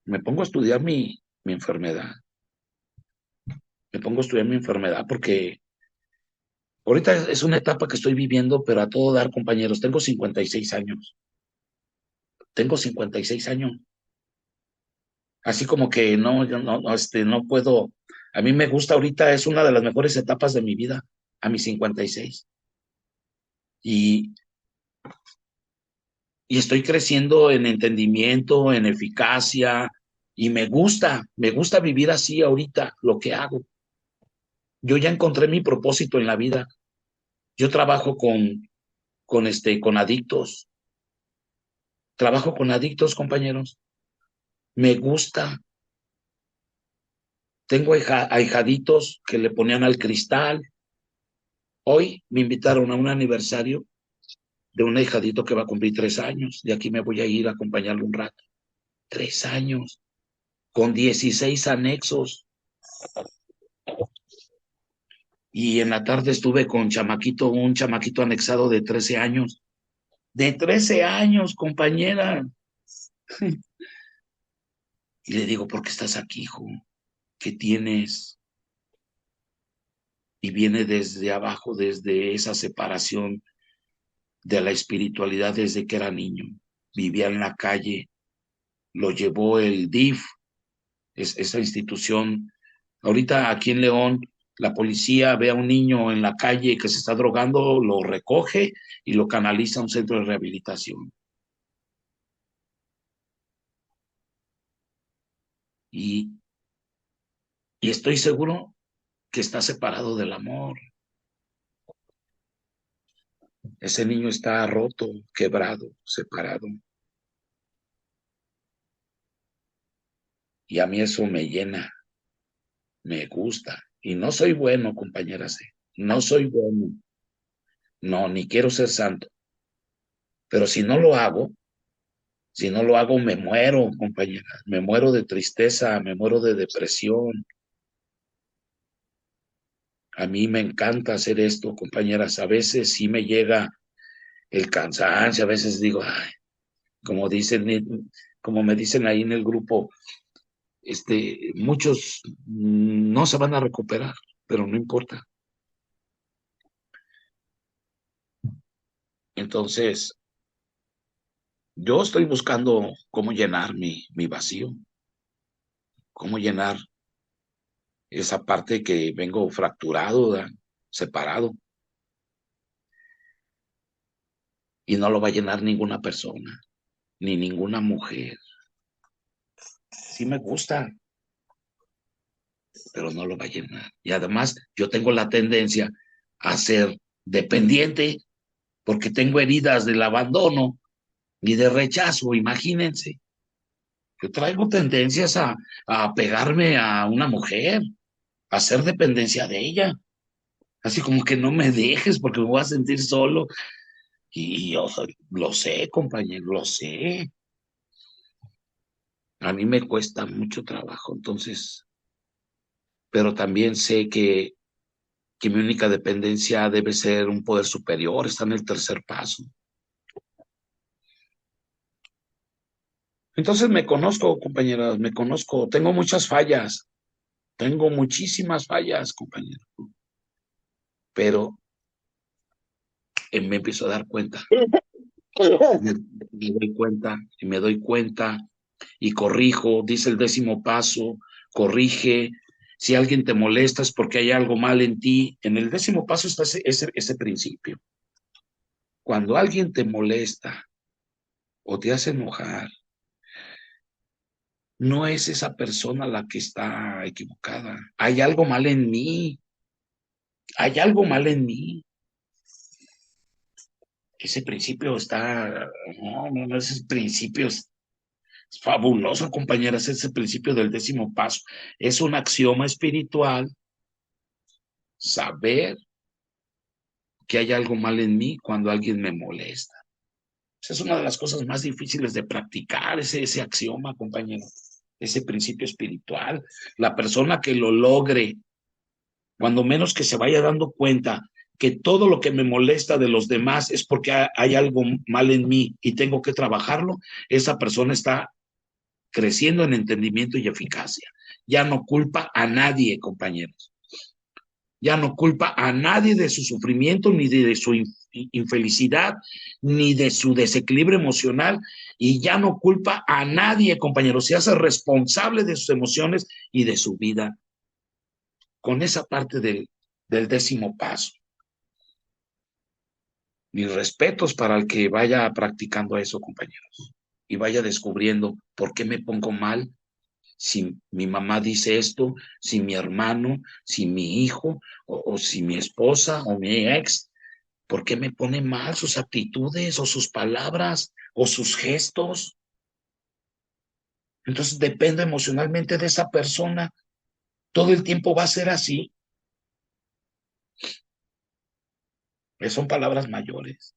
Speaker 1: me pongo a estudiar mi enfermedad. Me pongo a estudiar mi enfermedad porque ahorita es una etapa que estoy viviendo, pero a todo dar, compañeros. Tengo 56 años. Tengo 56 años. Así como que no, yo no, no puedo. A mí me gusta ahorita, es una de las mejores etapas de mi vida, a mis 56. Y, y estoy creciendo en entendimiento, en eficacia, y me gusta vivir así ahorita, lo que hago. Yo ya encontré mi propósito en la vida. Yo trabajo con adictos. Trabajo con adictos, compañeros. Me gusta. Tengo ahijaditos que le ponían al cristal. Hoy me invitaron a un aniversario de un ahijadito que va a cumplir 3 años. De aquí me voy a ir a acompañarlo un rato. 3 años, con 16 anexos. Y en la tarde estuve con un chamaquito anexado de 13 años. De 13 años, compañera. Y le digo, ¿por qué estás aquí, hijo? ¿Qué tienes? Y viene desde abajo, desde esa separación de la espiritualidad desde que era niño. Vivía en la calle, lo llevó el DIF, esa institución. Ahorita aquí en León, la policía ve a un niño en la calle que se está drogando, lo recoge y lo canaliza a un centro de rehabilitación. Y, y estoy seguro que está separado del amor. Ese niño está roto, quebrado, separado. Y a mí eso me llena, me gusta. Y no soy bueno, compañeras. No soy bueno. No, ni quiero ser santo. Pero si no lo hago, me muero, compañera. Me muero de tristeza, me muero de depresión. A mí me encanta hacer esto, compañeras. A veces sí me llega el cansancio, a veces digo, ay, como dicen, como me dicen ahí en el grupo, muchos no se van a recuperar, pero no importa. Entonces, yo estoy buscando cómo llenar mi vacío, cómo llenar esa parte que vengo fracturado, ¿verdad? Separado, y no lo va a llenar ninguna persona, ni ninguna mujer. Sí me gusta, pero no lo va a llenar. Y además, yo tengo la tendencia a ser dependiente porque tengo heridas del abandono y de rechazo, imagínense. Yo traigo tendencias a pegarme a una mujer, a hacer dependencia de ella. Así como que no me dejes porque me voy a sentir solo. Y yo lo sé, compañero, lo sé. A mí me cuesta mucho trabajo, entonces, pero también sé que mi única dependencia debe ser un poder superior, está en el tercer paso. Entonces me conozco, compañeras, me conozco, tengo muchas fallas, tengo muchísimas fallas, compañero, pero me empiezo a dar cuenta, me, me doy cuenta, y me doy cuenta y corrijo, dice el 10.º paso, corrige. Si alguien te molesta es porque hay algo mal en ti. En el 10.º paso está ese principio. Cuando alguien te molesta o te hace enojar, no es esa persona la que está equivocada. Hay algo mal en mí. Hay algo mal en mí. Ese principio está, no, ese principio es fabuloso, compañeras, ese principio del 10.º paso. Es un axioma espiritual, saber que hay algo mal en mí cuando alguien me molesta. Esa es una de las cosas más difíciles de practicar, ese axioma, compañero, ese principio espiritual. La persona que lo logre, cuando menos que se vaya dando cuenta que todo lo que me molesta de los demás es porque hay algo mal en mí y tengo que trabajarlo, esa persona está creciendo en entendimiento y eficacia. Ya no culpa a nadie, compañeros. Ya no culpa a nadie de su sufrimiento, ni de su infelicidad, ni de su desequilibrio emocional, y ya no culpa a nadie, compañeros. Se hace responsable de sus emociones y de su vida. Con esa parte del 10º paso. Mis respetos para el que vaya practicando eso, compañeros, y vaya descubriendo por qué me pongo mal si mi mamá dice esto, si mi hermano, si mi hijo, o si mi esposa o mi ex, ¿por qué me pone mal sus actitudes o sus palabras o sus gestos? Entonces dependo emocionalmente de esa persona. Todo el tiempo va a ser así. Son palabras mayores.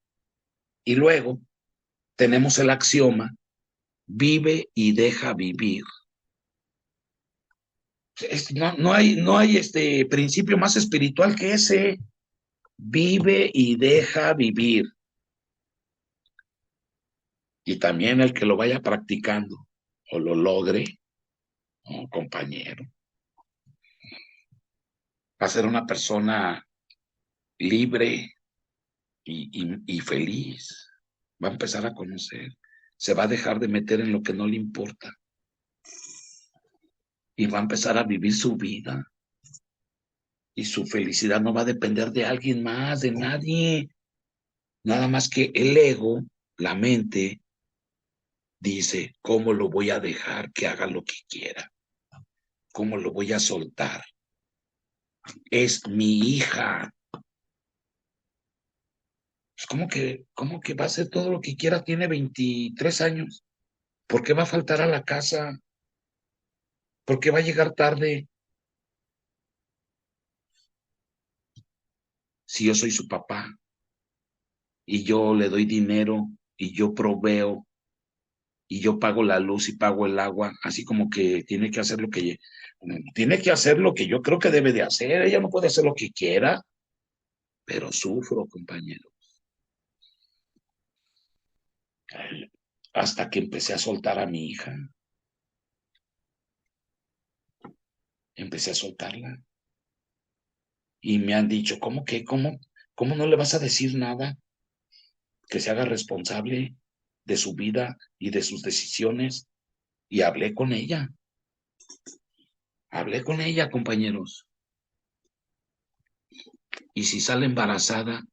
Speaker 1: Y luego tenemos el axioma: vive y deja vivir. No hay este principio más espiritual que ese. Vive y deja vivir. Y también el que lo vaya practicando o lo logre, ¿no, compañero? Va a ser una persona libre y feliz. Va a empezar a conocer. Se va a dejar de meter en lo que no le importa. Y va a empezar a vivir su vida. Y su felicidad no va a depender de alguien más, de nadie. Nada más que el ego, la mente, dice: ¿cómo lo voy a dejar que haga lo que quiera? ¿Cómo lo voy a soltar? Es mi hija. Pues ¿cómo que va a hacer todo lo que quiera? Tiene 23 años. ¿Por qué va a faltar a la casa? ¿Por qué va a llegar tarde si yo soy su papá y yo le doy dinero y yo proveo y yo pago la luz y pago el agua? Así como que tiene que hacer lo que yo creo que debe de hacer. Ella no puede hacer lo que quiera, pero sufro, compañero. Hasta que empecé a soltar a mi hija. Empecé a soltarla. Y me han dicho: ¿cómo no le vas a decir nada? Que se haga responsable de su vida y de sus decisiones. Y hablé con ella, compañeros. Y si sale embarazada,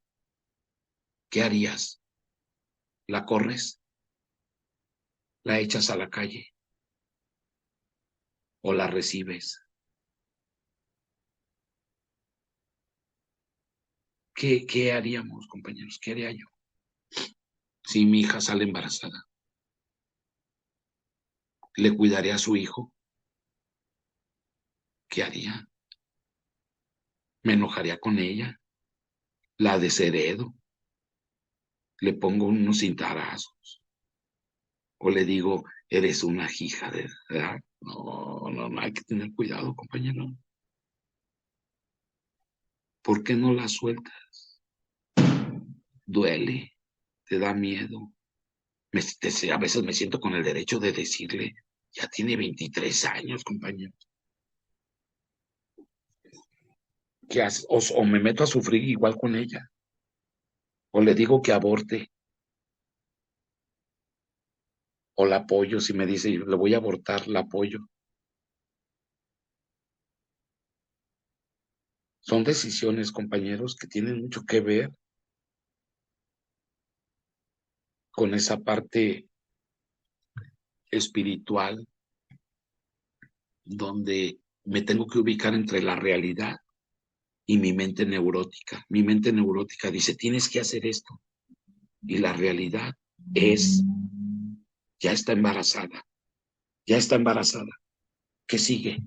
Speaker 1: ¿qué harías? ¿La corres? ¿La echas a la calle? ¿O la recibes? ¿Qué haríamos, compañeros? ¿Qué haría yo si mi hija sale embarazada? ¿Le cuidaré a su hijo? ¿Qué haría? ¿Me enojaría con ella? ¿La desheredo? ¿Le pongo unos cintarazos? ¿O le digo: eres una hija de verdad? No, no, no, hay que tener cuidado, compañero. ¿Por qué no la sueltas? Duele, te da miedo. A veces me siento con el derecho de decirle: ya tiene 23 años, compañero. ¿Qué hace? O me meto a sufrir igual con ella. O le digo que aborte. O la apoyo. Si me dice: le voy a abortar, la apoyo. Son decisiones, compañeros, que tienen mucho que ver con esa parte espiritual, donde me tengo que ubicar entre la realidad y mi mente neurótica. Mi mente neurótica dice: tienes que hacer esto. Y la realidad es: ya está embarazada, ya está embarazada. ¿Qué sigue?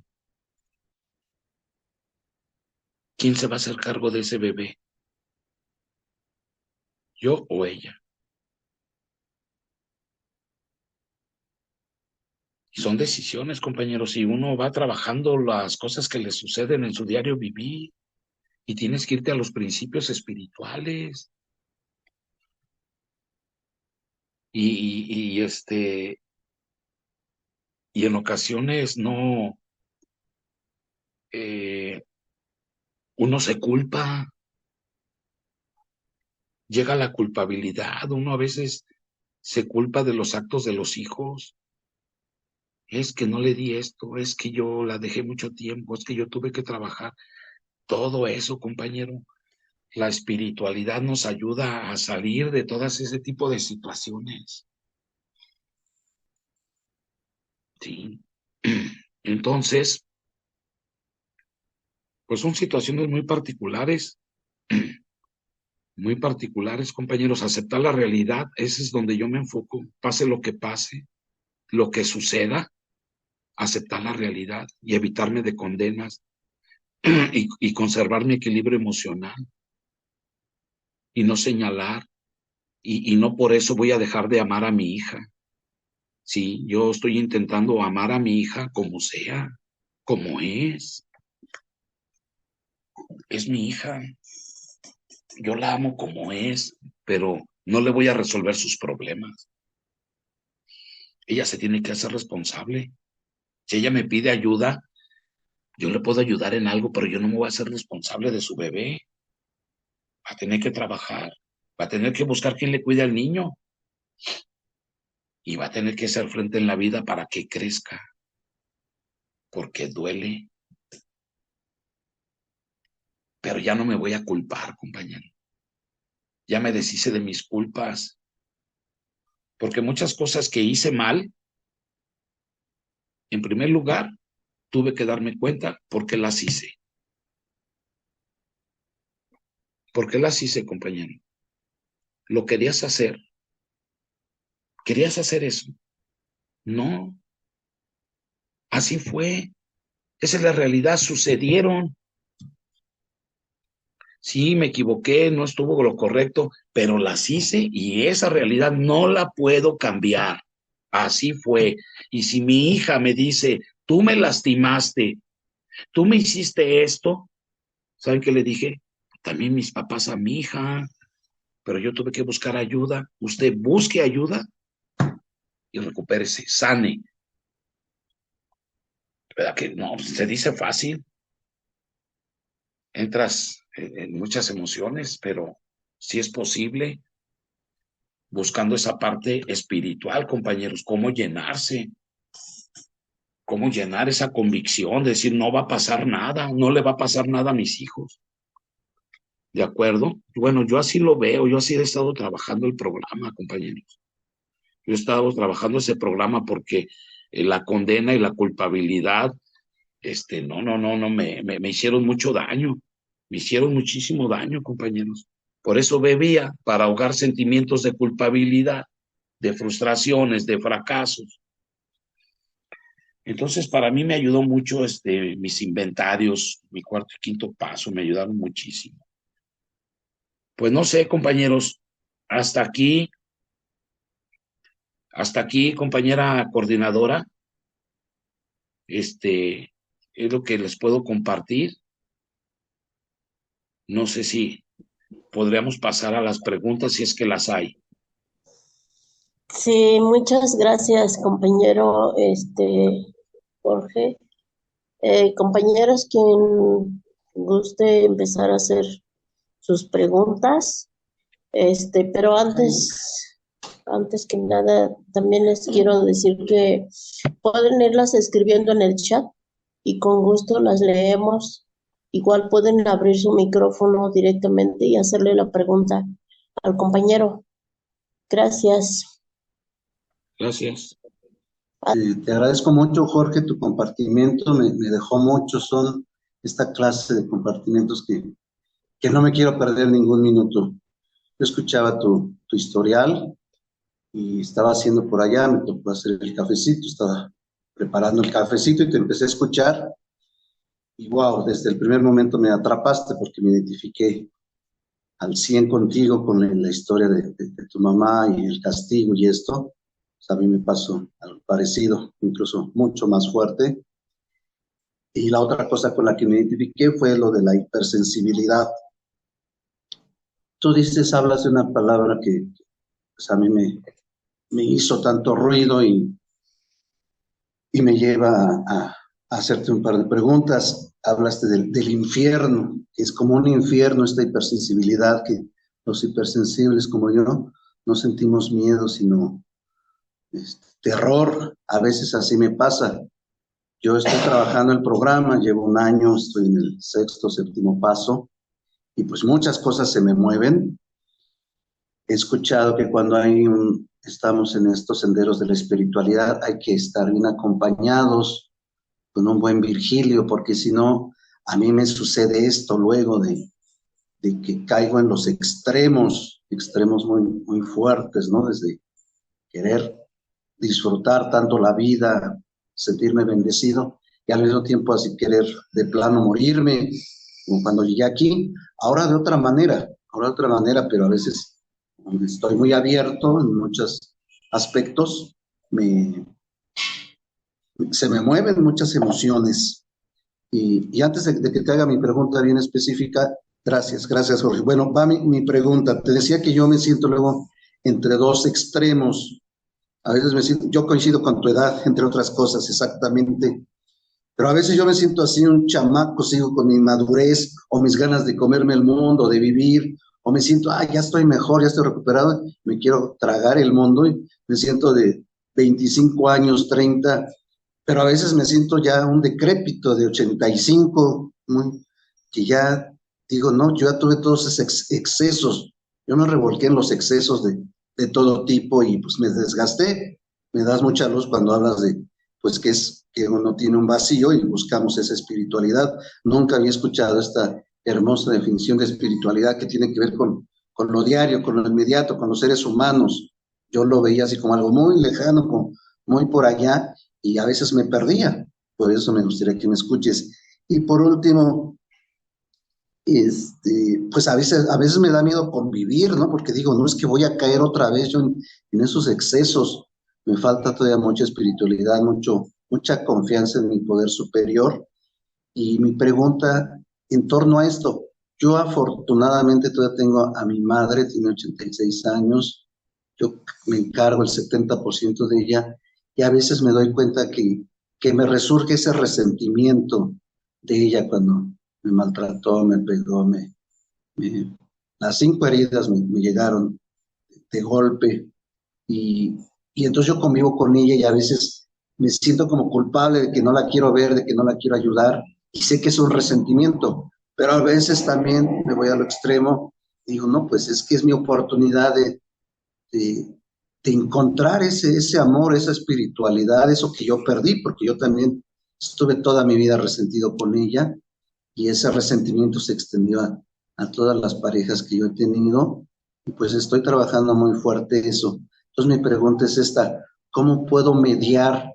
Speaker 1: ¿Quién se va a hacer cargo de ese bebé? ¿Yo o ella? Y son decisiones, compañeros, y uno va trabajando las cosas que le suceden en su diario vivir, y tienes que irte a los principios espirituales. Y Y en ocasiones no, uno se culpa, llega la culpabilidad, uno a veces se culpa de los actos de los hijos. Es que no le di esto, es que yo la dejé mucho tiempo, es que yo tuve que trabajar. Todo eso, compañero, la espiritualidad nos ayuda a salir de todas ese tipo de situaciones. Sí. Entonces, pues son situaciones muy particulares, compañeros. Aceptar la realidad, ese es donde yo me enfoco. Pase lo que pase, lo que suceda, aceptar la realidad y evitarme de condenas y conservar mi equilibrio emocional y no señalar y no por eso voy a dejar de amar a mi hija. Sí, yo estoy intentando amar a mi hija como sea, como es mi hija. Yo la amo como es, pero no le voy a resolver sus problemas. Ella se tiene que hacer responsable. Si ella me pide ayuda, yo le puedo ayudar en algo, pero yo no me voy a hacer responsable de su bebé. Va a tener que trabajar, va a tener que buscar quien le cuide al niño y va a tener que hacer frente en la vida para que crezca, porque duele. Pero ya no me voy a culpar, compañero. Ya me deshice de mis culpas, porque muchas cosas que hice mal, en primer lugar, tuve que darme cuenta por qué las hice. ¿Por qué las hice, compañero? ¿Lo querías hacer? ¿Querías hacer eso? No, así fue. Esa es la realidad, sucedieron. Sí, me equivoqué, no estuvo lo correcto, pero las hice y esa realidad no la puedo cambiar. Así fue. Y si mi hija me dice, tú me lastimaste, tú me hiciste esto, ¿saben qué le dije? También mis papás a mi hija, pero yo tuve que buscar ayuda. Usted busque ayuda y recupérese, sane. ¿Verdad que no? Se dice fácil, entras en muchas emociones, pero sí es posible, buscando esa parte espiritual, compañeros, cómo llenar esa convicción, decir, no va a pasar nada, no le va a pasar nada a mis hijos. ¿De acuerdo? Bueno, yo así lo veo, yo así he estado trabajando el programa, compañeros. Yo he estado trabajando ese programa porque la condena y la culpabilidad, no, me hicieron mucho daño, me hicieron muchísimo daño, compañeros. Por eso bebía, para ahogar sentimientos de culpabilidad, de frustraciones, de fracasos. Entonces, para mí me ayudó mucho mis inventarios, mi cuarto y quinto paso, me ayudaron muchísimo. Pues no sé, compañeros, hasta aquí, hasta aquí, compañera coordinadora, es lo que les puedo compartir. No sé si podríamos pasar a las preguntas si es que las hay.
Speaker 2: Sí, muchas gracias, compañero, Jorge. Compañeros, quien guste empezar a hacer sus preguntas, pero antes que nada, también les quiero decir que pueden irlas escribiendo en el chat y con gusto las leemos. Igual pueden abrir su micrófono directamente y hacerle la pregunta al compañero. Gracias.
Speaker 1: Gracias.
Speaker 3: Te agradezco mucho, Jorge, tu compartimiento, me dejó mucho, son esta clase de compartimentos que no me quiero perder ningún minuto. Yo escuchaba tu historial y estaba haciendo por allá, me tocó hacer el cafecito, estaba preparando el cafecito y te empecé a escuchar y wow, desde el primer momento me atrapaste porque me identifiqué al 100 contigo con la historia de tu mamá y el castigo y esto. Pues a mí me pasó algo parecido, incluso mucho más fuerte. Y la otra cosa con la que me identifiqué fue lo de la hipersensibilidad. Tú dices, hablas de una palabra que pues, a mí me hizo tanto ruido y y me lleva a hacerte un par de preguntas. Hablaste del infierno, que es como un infierno esta hipersensibilidad, que los hipersensibles como yo no sentimos miedo, sino terror. A veces así me pasa. Yo estoy trabajando el programa, llevo un año, estoy en el sexto, séptimo paso, y pues muchas cosas se me mueven. He escuchado que cuando estamos en estos senderos de la espiritualidad hay que estar bien acompañados con un buen Virgilio, porque si no, a mí me sucede esto luego de que caigo en los extremos muy, muy fuertes, ¿no? Desde querer disfrutar tanto la vida, sentirme bendecido, y al mismo tiempo así querer de plano morirme, como cuando llegué aquí, ahora de otra manera, pero a veces estoy muy abierto en muchos aspectos, se me mueven muchas emociones. Y antes de que te haga mi pregunta bien específica, gracias Jorge. Bueno, va mi pregunta. Te decía que yo me siento luego entre dos extremos. A veces me siento, yo coincido con tu edad, entre otras cosas, exactamente. Pero a veces yo me siento así un chamaco, sigo con mi madurez o mis ganas de comerme el mundo, de vivir, o me siento, ya estoy mejor, ya estoy recuperado, me quiero tragar el mundo y me siento de 25 años, 30, pero a veces me siento ya un decrépito de 85, que ya digo, no, yo ya tuve todos esos excesos, yo me revolqué en los excesos de todo tipo y pues me desgasté. Me das mucha luz cuando hablas de, pues que es que uno tiene un vacío y buscamos esa espiritualidad. Nunca había escuchado esta hermosa definición de espiritualidad que tiene que ver con lo diario, con lo inmediato, con los seres humanos. Yo lo veía así como algo muy lejano, como muy por allá, y a veces me perdía. Por eso me gustaría que me escuches. Y por último, pues a veces me da miedo convivir, ¿no? Porque digo, no es que voy a caer otra vez yo en esos excesos. Me falta todavía mucha espiritualidad, mucha confianza en mi poder superior. Y mi pregunta en torno a esto, yo afortunadamente todavía tengo a mi madre, tiene 86 años, yo me encargo el 70% de ella, y a veces me doy cuenta que me resurge ese resentimiento de ella cuando me maltrató, me pegó, me- las 5 heridas me llegaron de golpe, y, y entonces yo convivo con ella y a veces me siento como culpable de que no la quiero ver, de que no la quiero ayudar, y sé que es un resentimiento, pero a veces también me voy al extremo y digo, no, pues es que es mi oportunidad de, de encontrar ese amor, esa espiritualidad, eso que yo perdí, porque yo también estuve toda mi vida resentido con ella, y ese resentimiento se extendió a todas las parejas que yo he tenido, y pues estoy trabajando muy fuerte eso. Entonces mi pregunta es esta, ¿cómo puedo mediar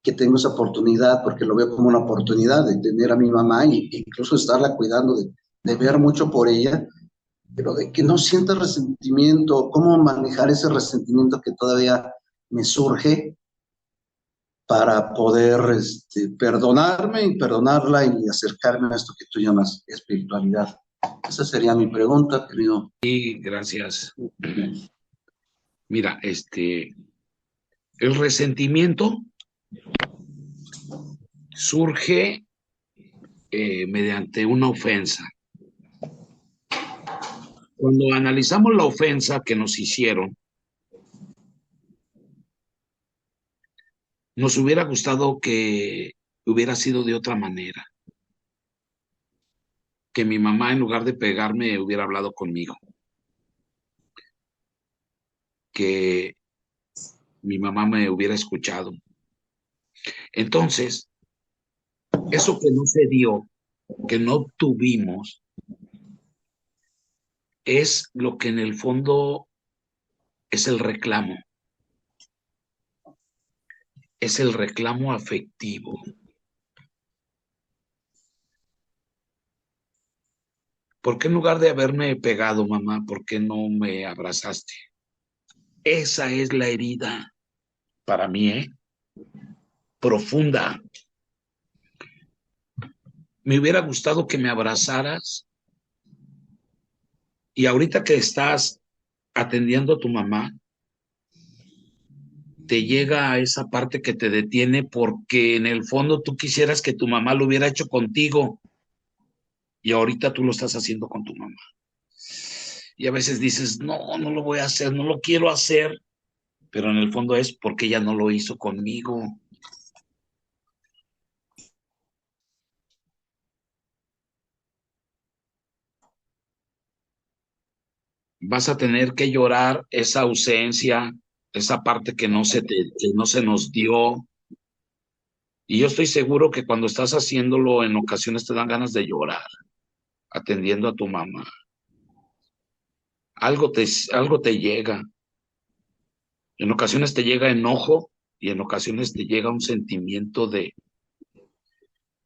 Speaker 3: que tengo esa oportunidad? Porque lo veo como una oportunidad de tener a mi mamá e incluso estarla cuidando, de ver mucho por ella, pero de que no sienta resentimiento, cómo manejar ese resentimiento que todavía me surge para poder perdonarme y perdonarla y acercarme a esto que tú llamas espiritualidad. Esa sería mi pregunta, querido.
Speaker 1: Y gracias. Mira, el resentimiento surge mediante una ofensa. Cuando analizamos la ofensa que nos hicieron, nos hubiera gustado que hubiera sido de otra manera, que mi mamá en lugar de pegarme hubiera hablado conmigo, que mi mamá me hubiera escuchado. Entonces, eso que no se dio, que no obtuvimos, es lo que en el fondo es el reclamo afectivo. ¿Por qué en lugar de haberme pegado, mamá, por qué no me abrazaste? Esa es la herida para mí, profunda. Me hubiera gustado que me abrazaras y ahorita que estás atendiendo a tu mamá, te llega a esa parte que te detiene porque en el fondo tú quisieras que tu mamá lo hubiera hecho contigo y ahorita tú lo estás haciendo con tu mamá. Y a veces dices, no, no lo voy a hacer, no lo quiero hacer, pero en el fondo es porque ella no lo hizo conmigo. Vas a tener que llorar esa ausencia, esa parte que no se nos dio. Y yo estoy seguro que cuando estás haciéndolo, en ocasiones te dan ganas de llorar, atendiendo a tu mamá. Algo te llega. En ocasiones te llega enojo y en ocasiones te llega un sentimiento de,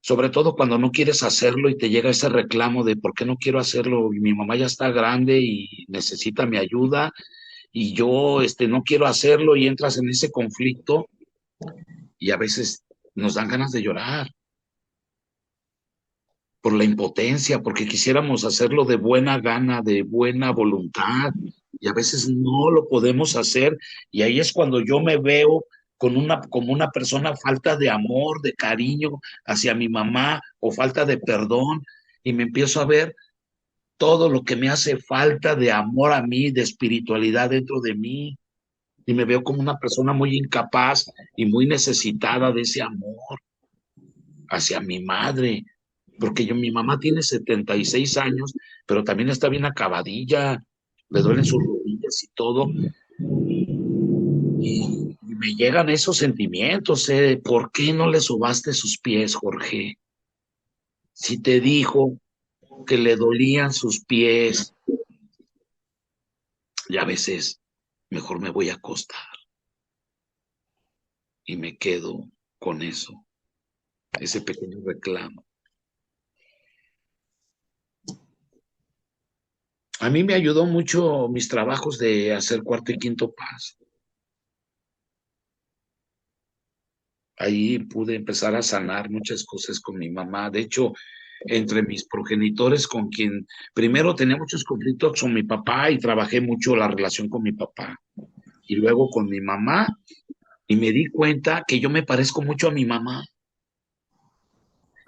Speaker 1: sobre todo cuando no quieres hacerlo y te llega ese reclamo de por qué no quiero hacerlo. Mi mamá ya está grande y necesita mi ayuda y yo no quiero hacerlo y entras en ese conflicto y a veces nos dan ganas de llorar por la impotencia, porque quisiéramos hacerlo de buena gana, de buena voluntad, y a veces no lo podemos hacer, y ahí es cuando yo me veo como una persona falta de amor, de cariño hacia mi mamá, o falta de perdón, y me empiezo a ver todo lo que me hace falta de amor a mí, de espiritualidad dentro de mí, y me veo como una persona muy incapaz y muy necesitada de ese amor hacia mi madre, porque mi mamá tiene 76 años, pero también está bien acabadilla, le duelen sus rodillas y todo, y me llegan esos sentimientos, ¿por qué no le sobaste sus pies, Jorge? Si te dijo que le dolían sus pies, y a veces mejor me voy a acostar y me quedo con eso, ese pequeño reclamo. A mí me ayudó mucho mis trabajos de hacer cuarto y quinto paso. Ahí pude empezar a sanar muchas cosas con mi mamá. De hecho, entre mis progenitores con quien primero tenía muchos conflictos con mi papá y trabajé mucho la relación con mi papá y luego con mi mamá y me di cuenta que yo me parezco mucho a mi mamá,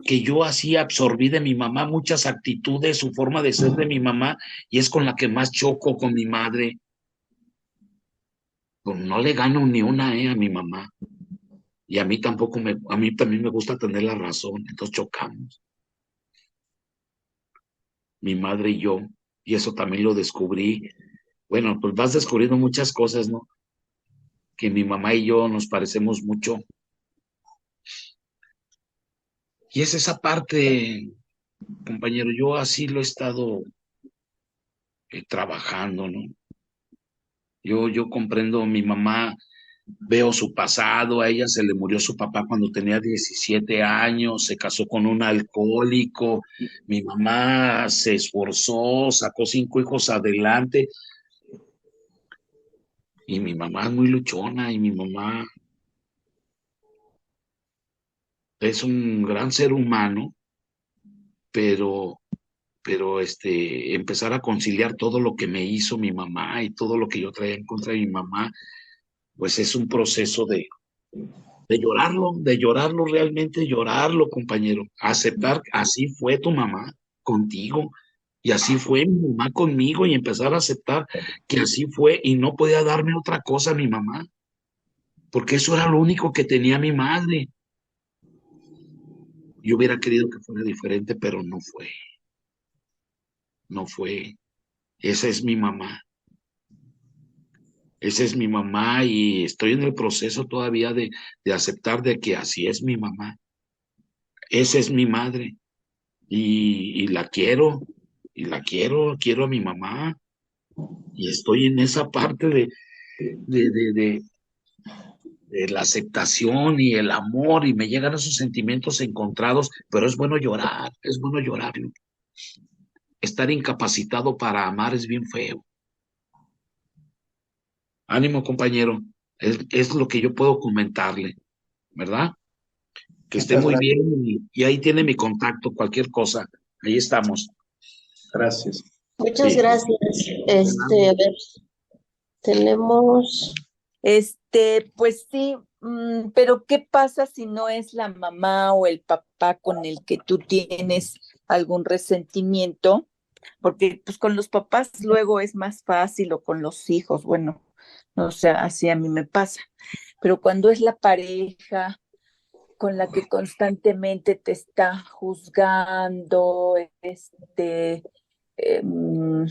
Speaker 1: que yo así absorbí de mi mamá muchas actitudes, su forma de ser de mi mamá y es con la que más choco con mi madre. Pues no le gano ni una a mi mamá y a mí tampoco a mí también me gusta tener la razón, entonces chocamos. Mi madre y yo, y eso también lo descubrí. Bueno, pues vas descubriendo muchas cosas, ¿no? Que mi mamá y yo nos parecemos mucho. Y es esa parte, compañero, yo así lo he estado trabajando, ¿no? Yo comprendo, mi mamá, veo su pasado, a ella se le murió su papá cuando tenía 17 años, se casó con un alcohólico, mi mamá se esforzó, sacó 5 hijos adelante, y mi mamá es muy luchona, y mi mamá es un gran ser humano, pero, empezar a conciliar todo lo que me hizo mi mamá y todo lo que yo traía en contra de mi mamá, pues es un proceso de llorarlo realmente, llorarlo, compañero, aceptar, así fue tu mamá contigo. Y así fue mi mamá conmigo y empezar a aceptar que así fue y no podía darme otra cosa a mi mamá, porque eso era lo único que tenía mi madre. Yo hubiera querido que fuera diferente, pero no fue. No fue. Esa es mi mamá. Esa es mi mamá y estoy en el proceso todavía de aceptar de que así es mi mamá. Esa es mi madre y la quiero y la quiero a mi mamá y estoy en esa parte de, de, de, de la aceptación y el amor y me llegan esos sentimientos encontrados, pero es bueno llorarlo. Estar incapacitado para amar es bien feo. Ánimo, compañero. Es lo que yo puedo comentarle, ¿verdad? Que esté
Speaker 3: Muchas
Speaker 1: muy
Speaker 3: gracias.
Speaker 1: bien y ahí tiene mi contacto, cualquier cosa. Ahí estamos.
Speaker 3: Gracias.
Speaker 2: Muchas
Speaker 1: Sí.
Speaker 2: gracias. A ver, tenemos.
Speaker 4: Pues sí, pero ¿qué pasa si no es la mamá o el papá con el que tú tienes algún resentimiento? Porque pues con los papás luego es más fácil o con los hijos, bueno, no sé, así a mí me pasa. Pero cuando es la pareja con la que constantemente te está juzgando, em,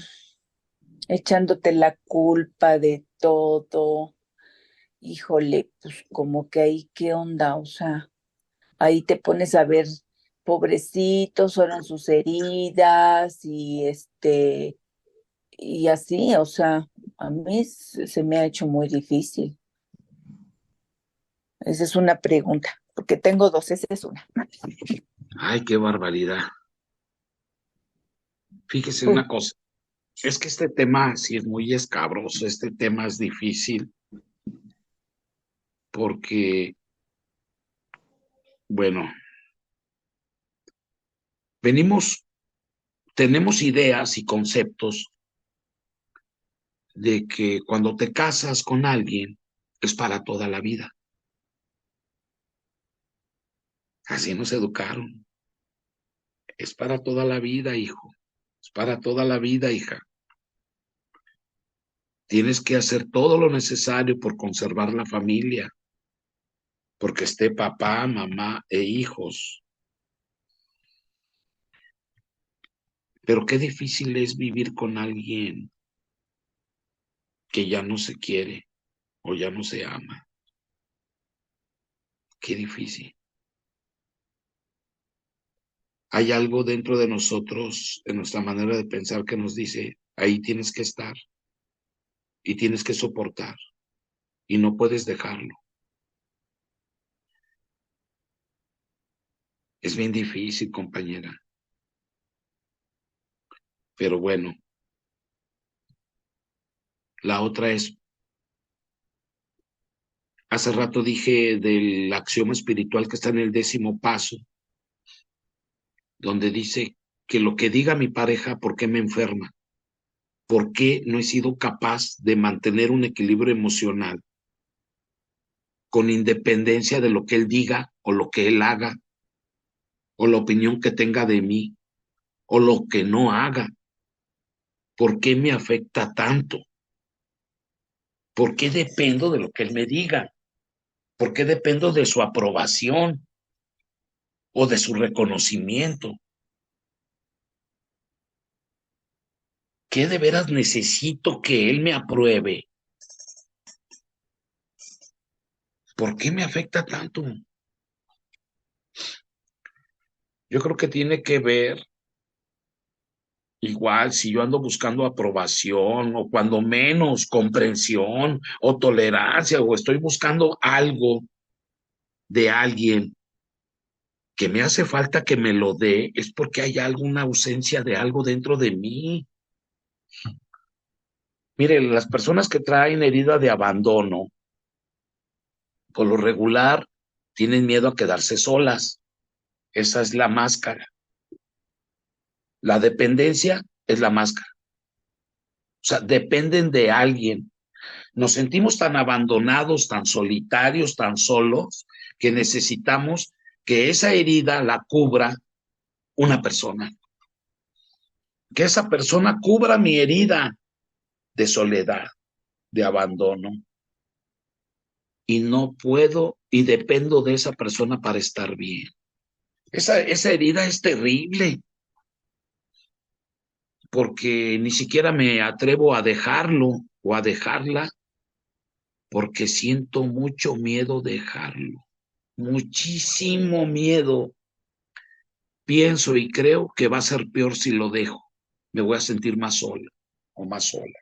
Speaker 4: echándote la culpa de todo. Híjole, pues como que ahí, ¿qué onda? O sea, ahí te pones a ver, pobrecitos, fueron sus heridas y así, o sea, a mí se me ha hecho muy difícil. Esa es una pregunta, porque tengo dos, esa es una.
Speaker 1: Ay, qué barbaridad. Fíjese
Speaker 4: Uy,
Speaker 1: una cosa, es que este tema sí es muy escabroso, este tema es difícil porque, bueno, venimos, tenemos ideas y conceptos de que cuando te casas con alguien es para toda la vida. Así nos educaron. Es para toda la vida, hijo. Es para toda la vida, hija. Tienes que hacer todo lo necesario por conservar la familia, porque esté papá, mamá e hijos. Pero qué difícil es vivir con alguien que ya no se quiere o ya no se ama. Qué difícil. Hay algo dentro de nosotros, en nuestra manera de pensar, que nos dice, ahí tienes que estar y tienes que soportar y no puedes dejarlo. Es bien difícil, compañera. Pero bueno, la otra es, hace rato dije del axioma espiritual que está en el 10º paso, donde dice que lo que diga mi pareja, ¿por qué me enferma? ¿Por qué no he sido capaz de mantener un equilibrio emocional con independencia de lo que él diga o lo que él haga o la opinión que tenga de mí o lo que no haga? ¿Por qué me afecta tanto? ¿Por qué dependo de lo que él me diga? ¿Por qué dependo de su aprobación o de su reconocimiento? ¿Qué de veras necesito que él me apruebe? ¿Por qué me afecta tanto? Yo creo que tiene que ver, igual, si yo ando buscando aprobación o cuando menos comprensión o tolerancia o estoy buscando algo de alguien que me hace falta que me lo dé, es porque hay alguna ausencia de algo dentro de mí. Mire, las personas que traen herida de abandono, por lo regular, tienen miedo a quedarse solas. Esa es la máscara. La dependencia es la máscara. O sea, dependen de alguien. Nos sentimos tan abandonados, tan solitarios, tan solos, que necesitamos que esa herida la cubra una persona. Que esa persona cubra mi herida de soledad, de abandono. Y no puedo y dependo de esa persona para estar bien. Esa herida es terrible porque ni siquiera me atrevo a dejarlo o a dejarla porque siento mucho miedo dejarlo, muchísimo miedo. Pienso y creo que va a ser peor si lo dejo. Me voy a sentir más sola o más sola.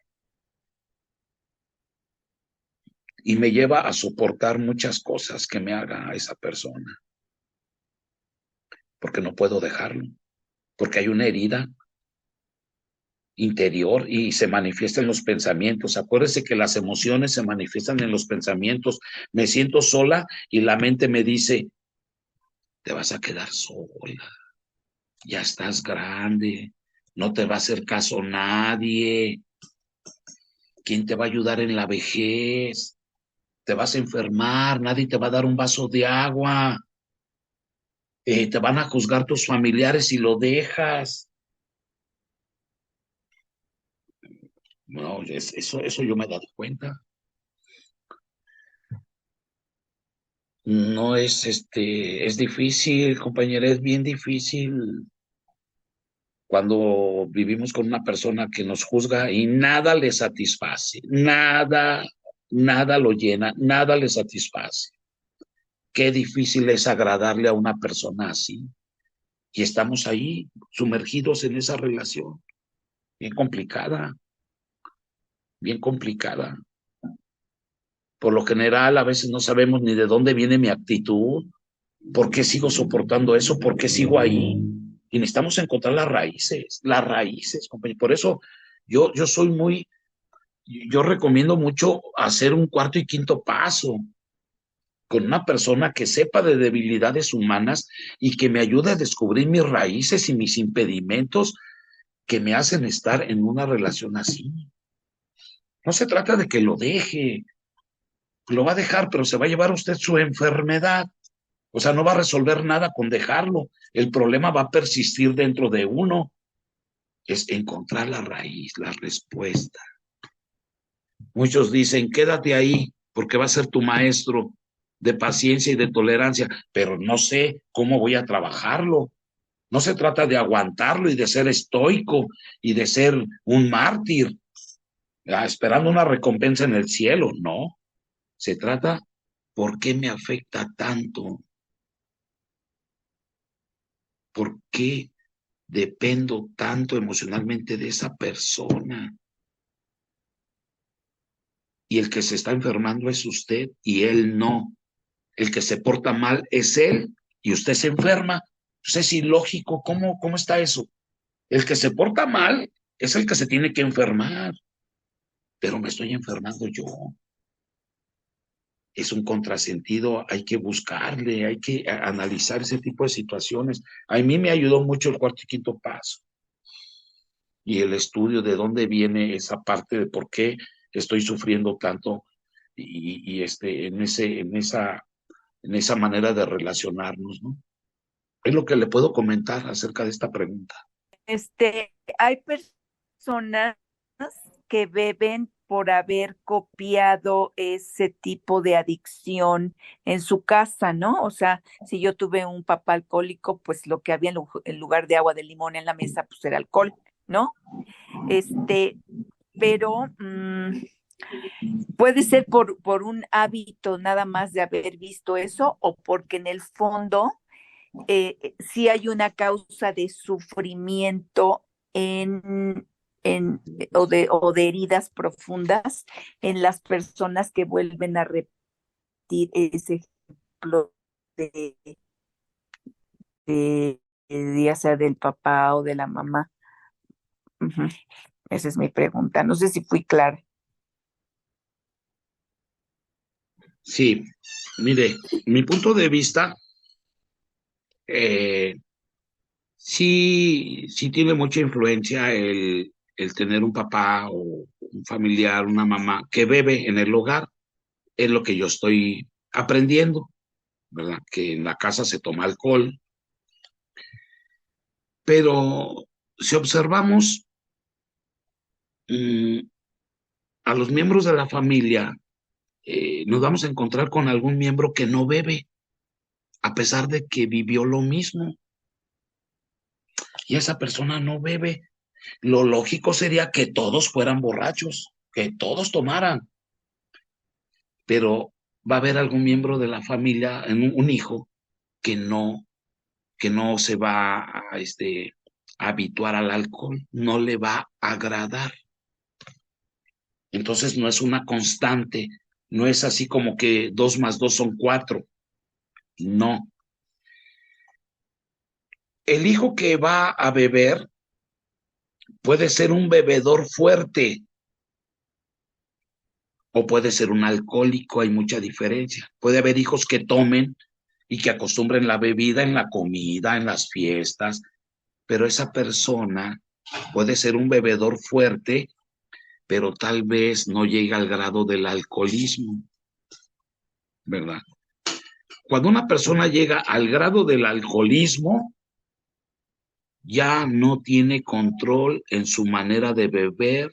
Speaker 1: Y me lleva a soportar muchas cosas que me haga a esa persona, porque no puedo dejarlo, porque hay una herida interior y se manifiesta en los pensamientos. Acuérdese que las emociones se manifiestan en los pensamientos. Me siento sola y la mente me dice, te vas a quedar sola, ya estás grande, no te va a hacer caso nadie, ¿quién te va a ayudar en la vejez? te vas a enfermar, nadie te va a dar un vaso de agua, te van a juzgar tus familiares si lo dejas. No, eso yo me he dado cuenta. No es, es difícil, compañera, es bien difícil cuando vivimos con una persona que nos juzga y nada le satisface, nada lo llena, nada le satisface. Qué difícil es agradarle a una persona así. Y estamos ahí, sumergidos en esa relación, bien complicada, bien complicada. Por lo general, a veces no sabemos ni de dónde viene mi actitud, por qué sigo soportando eso, por qué sigo ahí. Y necesitamos encontrar las raíces, compañero. Por eso yo soy yo recomiendo mucho hacer un cuarto y quinto paso con una persona que sepa de debilidades humanas y que me ayude a descubrir mis raíces y mis impedimentos que me hacen estar en una relación así. No se trata de que lo deje, lo va a dejar, pero se va a llevar usted su enfermedad. O sea, no va a resolver nada con dejarlo. El problema va a persistir dentro de uno. Es encontrar la raíz, la respuesta. Muchos dicen, quédate ahí, porque va a ser tu maestro de paciencia y de tolerancia, pero no sé cómo voy a trabajarlo. No se trata de aguantarlo y de ser estoico y de ser un mártir, esperando una recompensa en el cielo. No, se trata, ¿por qué me afecta tanto? ¿Por qué dependo tanto emocionalmente de esa persona? Y el que se está enfermando es usted y él no. El que se porta mal es él y usted se enferma. Pues es ilógico. ¿Cómo está eso? El que se porta mal es el que se tiene que enfermar, pero me estoy enfermando yo. Es un contrasentido, hay que buscarle, hay que analizar ese tipo de situaciones. A mí me ayudó mucho el cuarto y quinto paso y el estudio de dónde viene esa parte de por qué estoy sufriendo tanto en esa manera de relacionarnos, ¿no? Es lo que le puedo comentar acerca de esta pregunta.
Speaker 4: Hay personas que beben por haber copiado ese tipo de adicción en su casa, ¿no? O sea, si yo tuve un papá alcohólico, pues lo que había en lugar de agua de limón en la mesa, pues era alcohol, ¿no? Pero puede ser por un hábito nada más de haber visto eso o porque en el fondo sí hay una causa de sufrimiento en, en, o de heridas profundas en las personas que vuelven a repetir ese ejemplo de, ya sea del papá o de la mamá. Ujú. Esa es mi pregunta. No sé si fui clara.
Speaker 1: Sí, mire, mi punto de vista, eh, sí tiene mucha influencia el tener un papá o un familiar, una mamá que bebe en el hogar. Es lo que yo estoy aprendiendo, ¿verdad? Que en la casa se toma alcohol, pero si observamos mm, a los miembros de la familia, nos vamos a encontrar con algún miembro que no bebe, a pesar de que vivió lo mismo, y esa persona no bebe. Lo lógico sería que todos fueran borrachos, que todos tomaran, pero va a haber algún miembro de la familia, un hijo, que que no se va a habituar al alcohol, no le va a agradar. Entonces no es una constante, no es así como que 2 más 2 son 4. No. El hijo que va a beber puede ser un bebedor fuerte o puede ser un alcohólico, hay mucha diferencia. Puede haber hijos que tomen y que acostumbren la bebida en la comida, en las fiestas, pero esa persona puede ser un bebedor fuerte, pero tal vez no llega al grado del alcoholismo. ¿verdad? Cuando una persona llega al grado del alcoholismo, ya no tiene control en su manera de beber,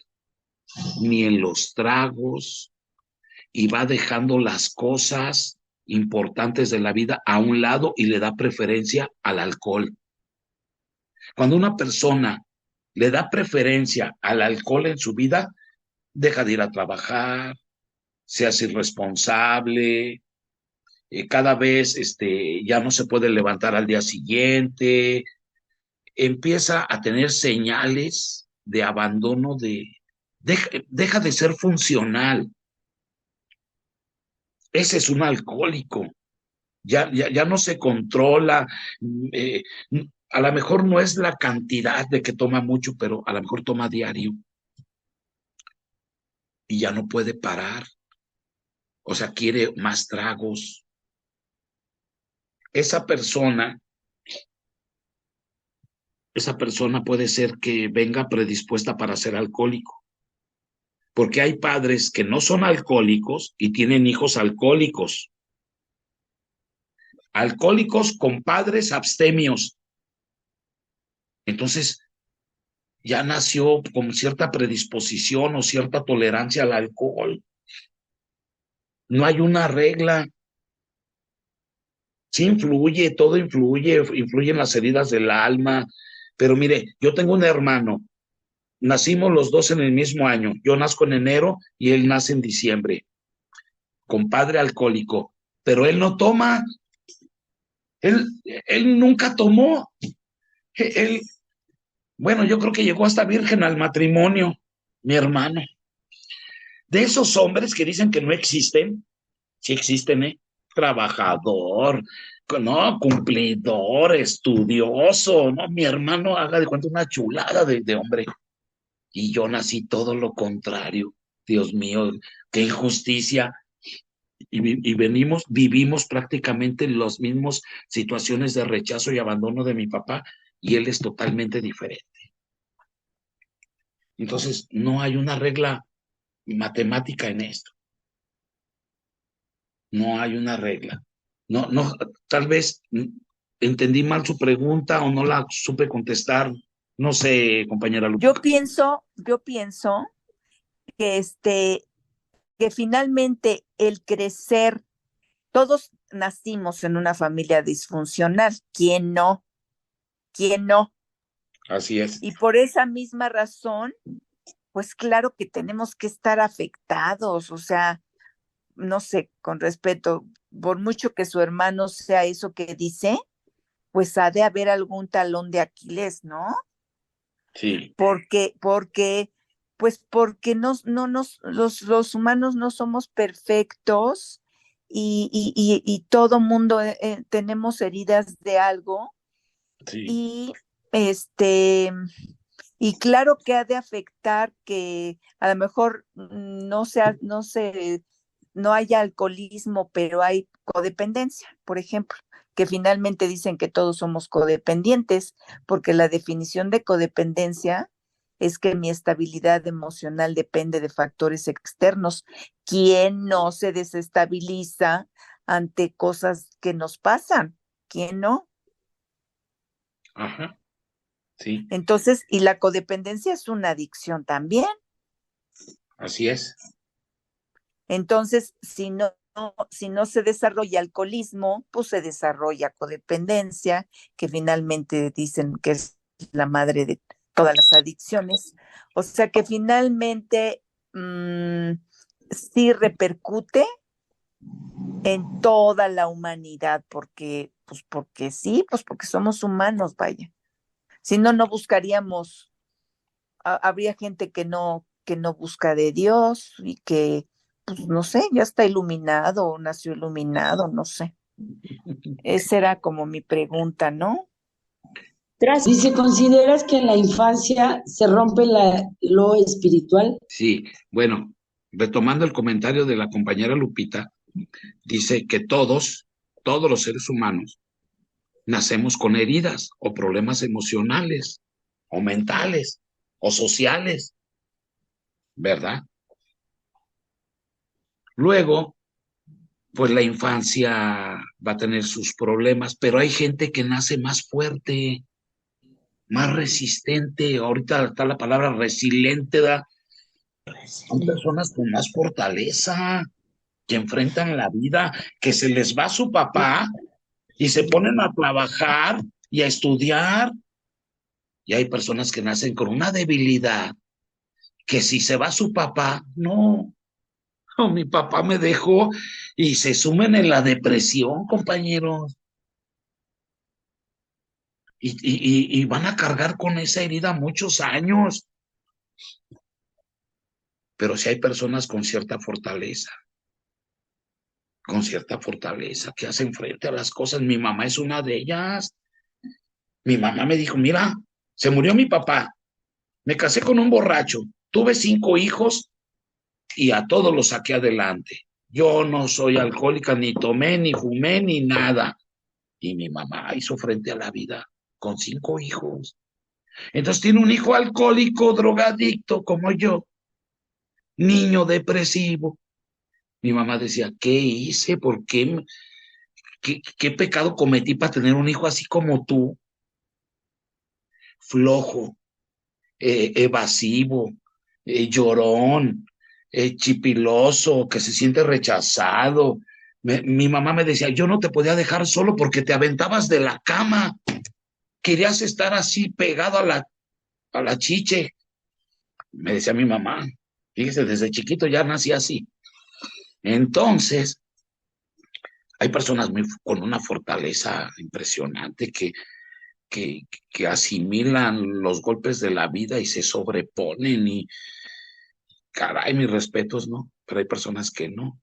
Speaker 1: ni en los tragos, y va dejando las cosas importantes de la vida a un lado y le da preferencia al alcohol. Cuando una persona le da preferencia al alcohol en su vida, deja de ir a trabajar, se hace irresponsable, cada vez ya no se puede levantar al día siguiente, empieza a tener señales de abandono, deja de ser funcional. Ese es un alcohólico. Ya no se controla. eh, a lo mejor no es la cantidad de que toma mucho, pero a lo mejor toma diario y ya no puede parar. O sea, quiere más tragos. Esa persona, esa persona puede ser que venga predispuesta para ser alcohólico, porque hay padres que no son alcohólicos y tienen hijos alcohólicos. Alcohólicos con padres abstemios. Entonces, ya nació con cierta predisposición o cierta tolerancia al alcohol. No hay una regla. Sí influye, todo influyen las heridas del alma. Pero mire, yo tengo un hermano, nacimos los dos en el mismo año. Yo nazco en enero y él nace en diciembre, con padre alcohólico. Pero él no toma, él, él nunca tomó. Él, bueno, yo creo que llegó hasta virgen al matrimonio, mi hermano. De esos hombres que dicen que no existen, sí existen, ¿eh? Trabajador, no, cumplidor, estudioso, ¿no? Mi hermano haga de cuenta una chulada de hombre. Y yo nací todo lo contrario. Dios mío, qué injusticia. Y vivimos prácticamente las mismas situaciones de rechazo y abandono de mi papá, y él es totalmente diferente. Entonces, no hay una regla matemática en esto. No hay una regla. No, tal vez entendí mal su pregunta o no la supe contestar. No sé, compañera
Speaker 4: Yo
Speaker 1: Lupita.
Speaker 4: pienso que que finalmente el crecer, todos nacimos en una familia disfuncional. ¿Quién no? ¿Quién no?
Speaker 1: Así es.
Speaker 4: Y por esa misma razón, pues claro que tenemos que estar afectados, o sea, no sé, con respeto, por mucho que su hermano sea eso que dice, pues ha de haber algún talón de Aquiles, ¿no?
Speaker 1: Sí.
Speaker 4: Porque los humanos no somos perfectos y todo mundo tenemos heridas de algo
Speaker 1: Sí.
Speaker 4: y este, y claro que ha de afectar que a lo mejor no haya alcoholismo, pero hay codependencia, por ejemplo, que finalmente dicen que todos somos codependientes, porque la definición de codependencia es que mi estabilidad emocional depende de factores externos. ¿Quién no se desestabiliza ante cosas que nos pasan? ¿Quién no?
Speaker 1: Ajá. Sí.
Speaker 4: Entonces, y la codependencia es una adicción también.
Speaker 1: Así es.
Speaker 4: Entonces, si no se desarrolla alcoholismo, pues se desarrolla codependencia, que finalmente dicen que es la madre de todas las adicciones. O sea que finalmente sí repercute en toda la humanidad, porque sí, pues porque somos humanos, vaya. Si no, no buscaríamos, habría gente que no busca de Dios y que, pues no sé, ya está iluminado o nació iluminado, no sé. Esa era como mi pregunta, ¿no?
Speaker 5: Dice, ¿consideras que en la infancia se rompe lo espiritual?
Speaker 1: Sí. Bueno, retomando el comentario de la compañera Lupita, dice que todos los seres humanos, nacemos con heridas o problemas emocionales o mentales o sociales, ¿verdad? Luego pues la infancia va a tener sus problemas, pero hay gente que nace más fuerte, más resistente. Ahorita está la palabra resiliente, ¿da? Son personas con más fortaleza, que enfrentan la vida, que se les va su papá y se ponen a trabajar y a estudiar. Y hay personas que nacen con una debilidad, que si se va su papá, no, no, mi papá me dejó, y se sumen en la depresión, compañeros. Y van a cargar con esa herida muchos años. Pero si hay personas con cierta fortaleza, que hacen frente a las cosas. Mi mamá es una de ellas. Mi mamá me dijo, mira, se murió mi papá, me casé con un borracho, tuve 5 hijos y a todos los saqué adelante. Yo no soy alcohólica, ni tomé, ni fumé, ni nada. Y mi mamá hizo frente a la vida con 5 hijos. Entonces tiene un hijo alcohólico, drogadicto, como yo, niño depresivo. Mi mamá decía, ¿qué hice? ¿Por qué? ¿Qué pecado cometí para tener un hijo así como tú? Flojo, evasivo, llorón, chipiloso, que se siente rechazado. Mi mamá me decía, yo no te podía dejar solo porque te aventabas de la cama. Querías estar así pegado a la chiche. Me decía mi mamá. Fíjese, desde chiquito ya nací así. Entonces, hay personas con una fortaleza impresionante que, que asimilan los golpes de la vida y se sobreponen y, caray, mis respetos, ¿no? Pero hay personas que no.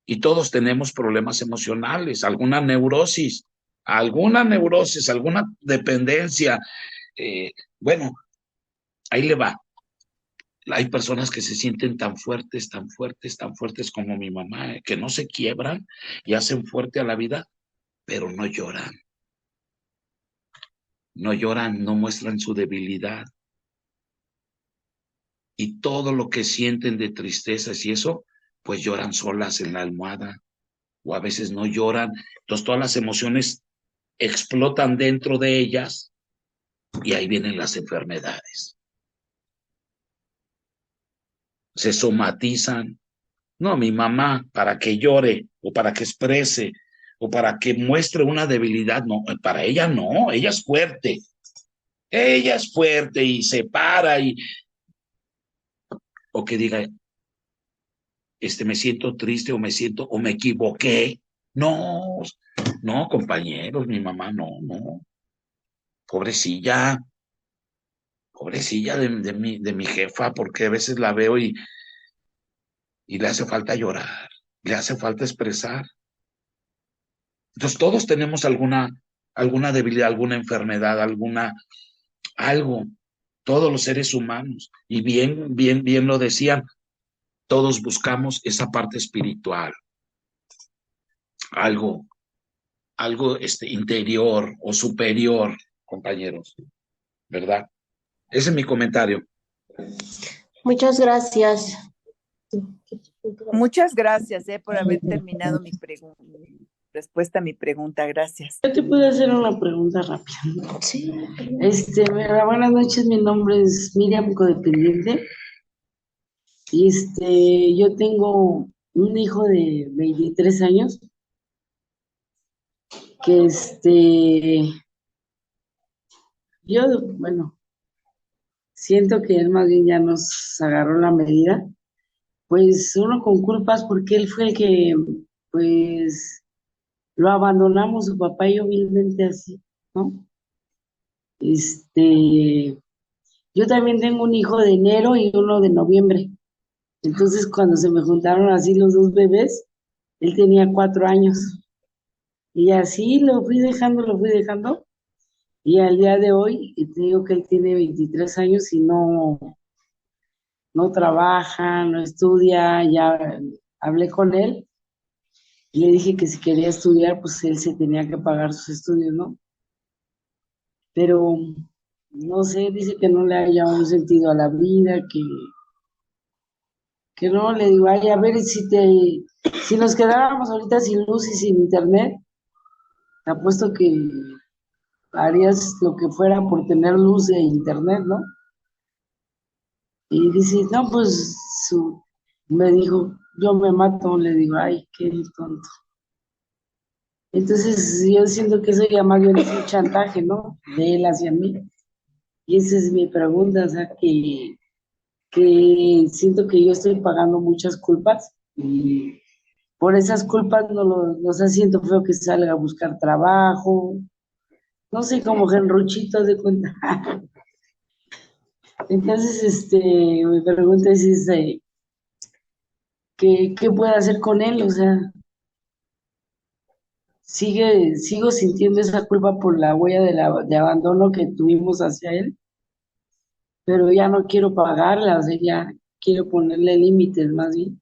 Speaker 1: Y todos tenemos problemas emocionales, alguna neurosis, alguna dependencia. Eh, bueno, ahí le va. Hay personas que se sienten tan fuertes, tan fuertes, tan fuertes como mi mamá, que no se quiebran y hacen fuerte a la vida, pero no lloran. No lloran, no muestran su debilidad. Y todo lo que sienten de tristezas y eso, pues lloran solas en la almohada, o a veces no lloran. Entonces todas las emociones explotan dentro de ellas y ahí vienen las enfermedades. Se somatizan. No, mi mamá, para que llore o para que exprese o para que muestre una debilidad, no, para ella no, ella es fuerte. Ella es fuerte y se para o que diga, me siento triste o o me equivoqué. No, no, compañeros, mi mamá no. Pobrecilla, pobrecilla de mi jefa, porque a veces la veo y le hace falta llorar, le hace falta expresar. Entonces todos tenemos alguna debilidad, alguna enfermedad, algo, todos los seres humanos. Y bien lo decían, todos buscamos esa parte espiritual, algo, algo interior o superior, compañeros, ¿verdad? Ese es mi comentario.
Speaker 2: Muchas gracias.
Speaker 4: Muchas gracias, por haber terminado mi respuesta a mi pregunta. Gracias.
Speaker 5: Yo te puedo hacer una pregunta rápida.
Speaker 2: Sí.
Speaker 5: Buenas noches, mi nombre es Miriam Codependiente. Yo tengo un hijo de 23 años que yo, bueno, siento que él más bien ya nos agarró la medida, pues uno con culpas porque él fue el que, pues, lo abandonamos su papá y yo vilmente así, ¿no? Yo también tengo un hijo de enero y uno de noviembre. Entonces, cuando se me juntaron así los dos bebés, él tenía 4 años. Y así lo fui dejando. Y al día de hoy, te digo que él tiene 23 años y no trabaja, no estudia. Ya hablé con él y le dije que si quería estudiar, pues él se tenía que pagar sus estudios, ¿no? Pero, no sé, dice que no le haya un sentido a la vida, que no, le digo, ay, a ver si Si nos quedáramos ahorita sin luz y sin internet, te apuesto que harías lo que fuera por tener luz e internet, ¿no? Y dice, no, pues me dijo, yo me mato, le digo, ay, qué tonto. Entonces yo siento que eso ya más bien es un chantaje, ¿no? De él hacia mí. Y esa es mi pregunta, o sea, que siento que yo estoy pagando muchas culpas y por esas culpas no sé, siento feo que salga a buscar trabajo, no sé, como genruchito de cuenta. Entonces, mi pregunta es, ¿qué puedo hacer con él? O sea, sigo sintiendo esa culpa por la huella de abandono que tuvimos hacia él, pero ya no quiero pagarla, o sea, ya quiero ponerle límites más bien,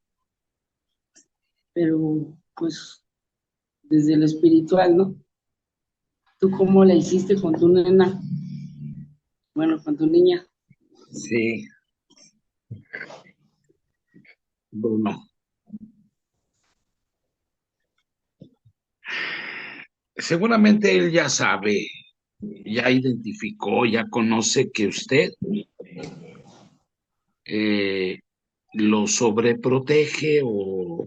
Speaker 5: pero pues desde lo espiritual, ¿no? ¿Tú cómo la hiciste con tu nena? Bueno, con tu niña.
Speaker 1: Sí, bueno, seguramente él ya sabe, ya identificó, ya conoce que usted eh, lo sobreprotege o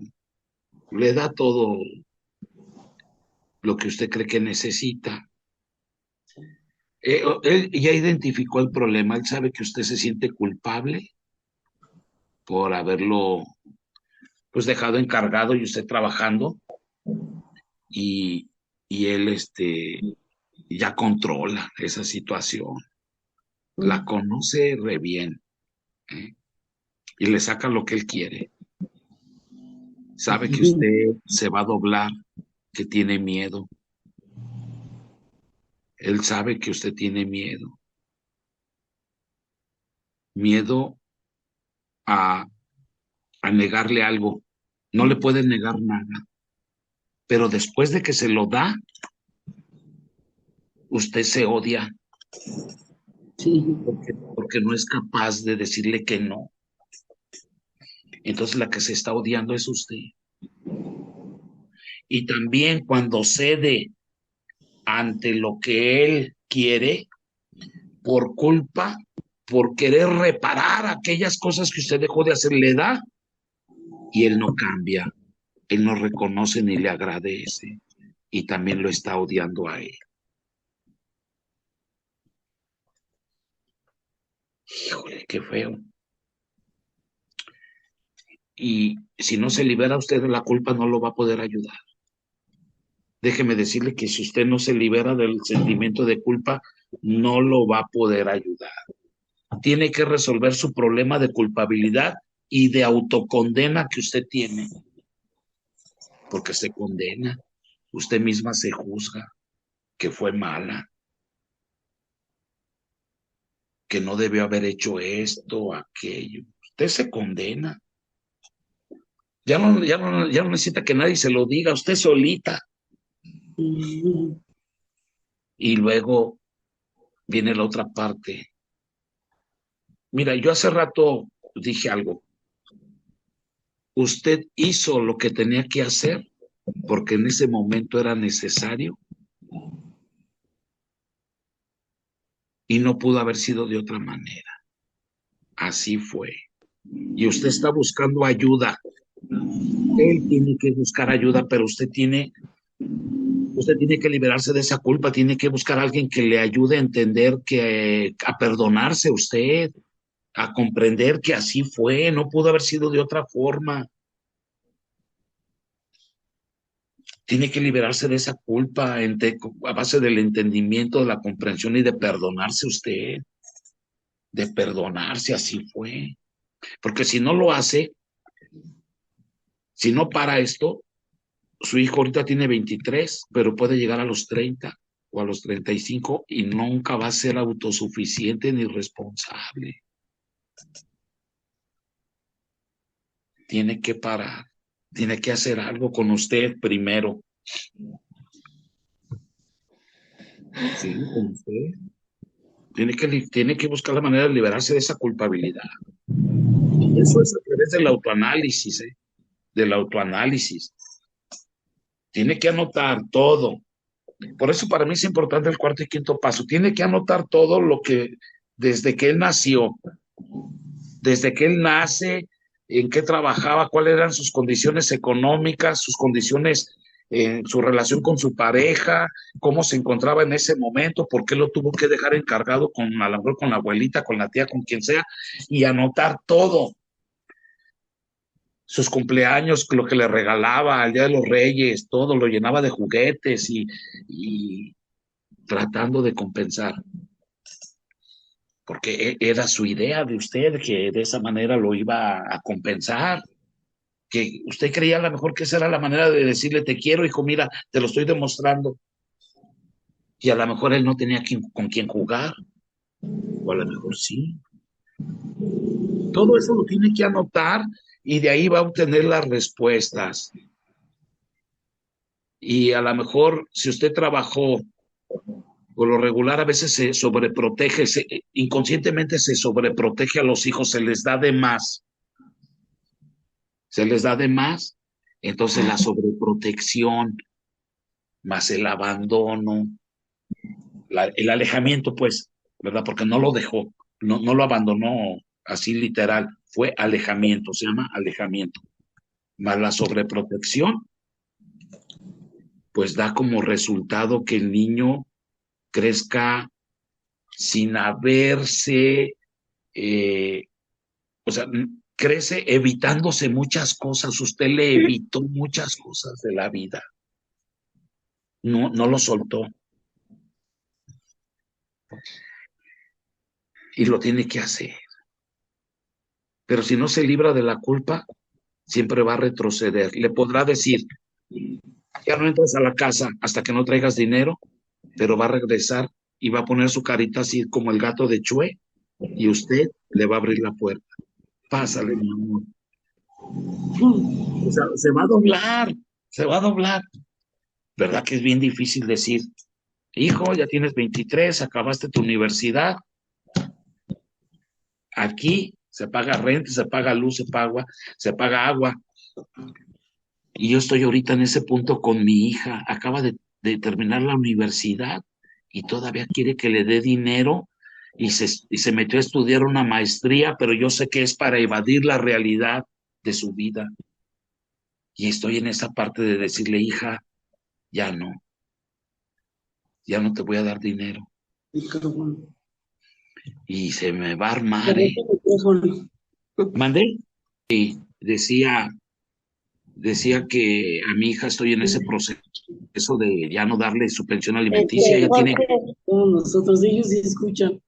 Speaker 1: le da todo lo que usted cree que necesita. Él ya identificó el problema, él sabe que usted se siente culpable por haberlo pues dejado encargado y usted trabajando y, y él ya controla esa situación, la conoce re bien, ¿eh? Y le saca lo que él quiere. Sabe que usted se va a doblar, que tiene miedo. Él sabe que usted tiene miedo. Miedo a, a negarle algo. No le puede negar nada. Pero después de que se lo da, usted se odia
Speaker 5: Sí.
Speaker 1: porque no es capaz de decirle que no. Entonces la que se está odiando es usted. Y también cuando cede ante lo que él quiere, por culpa, por querer reparar aquellas cosas que usted dejó de hacer, le da y él no cambia, él no reconoce ni le agradece y también lo está odiando a él. Híjole, qué feo. Y si no se libera usted de la culpa, no lo va a poder ayudar. Déjeme decirle que si usted no se libera del sentimiento de culpa, no lo va a poder ayudar. Tiene que resolver su problema de culpabilidad y de autocondena que usted tiene, porque se condena, usted misma se juzga que fue mala, que no debió haber hecho esto, aquello. Usted se condena. Ya no necesita que nadie se lo diga, usted solita. Y luego viene la otra parte. Mira, yo hace rato dije algo. Usted hizo lo que tenía que hacer porque en ese momento era necesario y no pudo haber sido de otra manera. Así fue. Y usted está buscando ayuda. Él tiene que buscar ayuda, pero usted tiene que liberarse de esa culpa, tiene que buscar a alguien que le ayude a entender a perdonarse usted, a comprender que así fue, no pudo haber sido de otra forma. Tiene que liberarse de esa culpa a base del entendimiento, de la comprensión y de perdonarse usted, de perdonarse, así fue. Porque si no lo hace, si no para esto, su hijo ahorita tiene 23, pero puede llegar a los 30 o a los 35 y nunca va a ser autosuficiente ni responsable. Tiene que parar, tiene que hacer algo con usted primero. Sí, con usted. Tiene que buscar la manera de liberarse de esa culpabilidad. Y eso es a través del autoanálisis, ¿eh? del autoanálisis. Tiene que anotar todo. Por eso para mí es importante el cuarto y quinto paso. Tiene que anotar todo lo que desde que él nació, desde que él nace, en qué trabajaba, cuáles eran sus condiciones económicas, sus condiciones en su relación con su pareja, cómo se encontraba en ese momento, por qué lo tuvo que dejar encargado con, a lo mejor con la abuelita, con la tía, con quien sea, y anotar todo. Sus cumpleaños, lo que le regalaba al Día de los Reyes, todo lo llenaba de juguetes y tratando de compensar, porque era su idea de usted que de esa manera lo iba a compensar, que usted creía a lo mejor que esa era la manera de decirle te quiero, hijo, mira, te lo estoy demostrando, y a lo mejor él no tenía con quién jugar, o a lo mejor sí. Todo eso lo tiene que anotar y de ahí va a obtener las respuestas. Y a lo mejor si usted trabajó, por lo regular a veces se sobreprotege, inconscientemente se sobreprotege a los hijos, se les da de más, entonces la sobreprotección, más el abandono, el alejamiento, pues, ¿verdad? Porque no lo dejó, no lo abandonó así literal, fue alejamiento, se llama alejamiento, más la sobreprotección, pues da como resultado que el niño crezca sin haberse, eh, o sea, crece evitándose muchas cosas. Usted le evitó muchas cosas de la vida. No lo soltó. Y lo tiene que hacer. Pero si no se libra de la culpa, siempre va a retroceder. Le podrá decir, ya no entras a la casa hasta que no traigas dinero, pero va a regresar y va a poner su carita así como el gato de Chue y usted le va a abrir la puerta. Pásale, mi amor. O sea, se va a doblar. ¿Verdad que es bien difícil decir, hijo, ya tienes 23, acabaste tu universidad, aquí se paga renta, se paga luz, se paga agua, y yo estoy ahorita en ese punto con mi hija, acaba de terminar la universidad y todavía quiere que le dé dinero y se metió a estudiar una maestría, pero yo sé que es para evadir la realidad de su vida. Y estoy en esa parte de decirle, hija, ya ya no te voy a dar dinero.
Speaker 5: Micrófono.
Speaker 1: Y se me va a armar, ¿eh? ¿Mandé? Sí, decía que a mi hija estoy en ese proceso de ya no darle su pensión alimenticia. Ella tiene,
Speaker 5: Todos nosotros, ellos sí escuchan.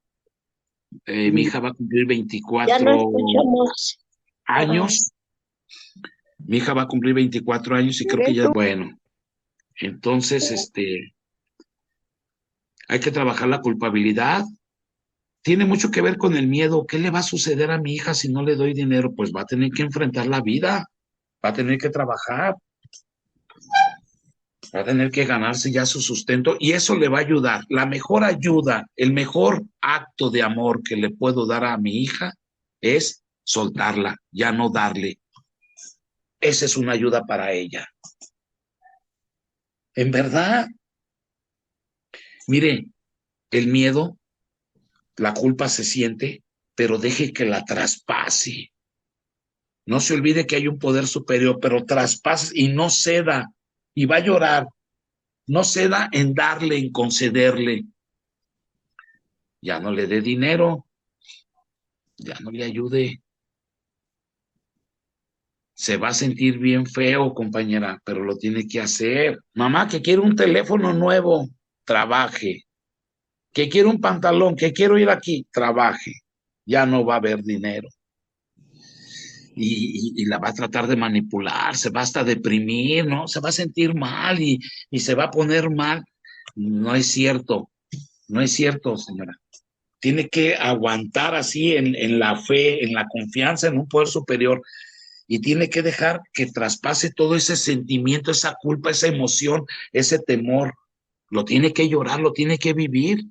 Speaker 1: mi hija va a cumplir
Speaker 2: Ya no
Speaker 1: 24
Speaker 2: escuchamos.
Speaker 1: años. Mi hija va a cumplir 24 años y creo que ya, bueno, entonces, hay que trabajar la culpabilidad. Tiene mucho que ver con el miedo. ¿Qué le va a suceder a mi hija si no le doy dinero? Pues va a tener que enfrentar la vida, va a tener que trabajar, va a tener que ganarse ya su sustento y eso le va a ayudar. La mejor ayuda, el mejor acto de amor que le puedo dar a mi hija es soltarla, ya no darle. Esa es una ayuda para ella. En verdad, mire, el miedo, la culpa se siente, pero deje que la traspase. No se olvide que hay un poder superior, pero traspase y no ceda y va a llorar. No ceda en darle, en concederle. Ya no le dé dinero, ya no le ayude. Se va a sentir bien feo, compañera, pero lo tiene que hacer. Mamá, que quiere un teléfono nuevo, trabaje. Que quiere un pantalón, que quiero ir aquí, trabaje. Ya no va a haber dinero. Y la va a tratar de manipular, se va hasta deprimir, ¿no? Se va a sentir mal y se va a poner mal. No es cierto, no es cierto, señora. Tiene que aguantar así en la fe, en la confianza en un poder superior y tiene que dejar que traspase todo ese sentimiento, esa culpa, esa emoción, ese temor. Lo tiene que llorar, lo tiene que vivir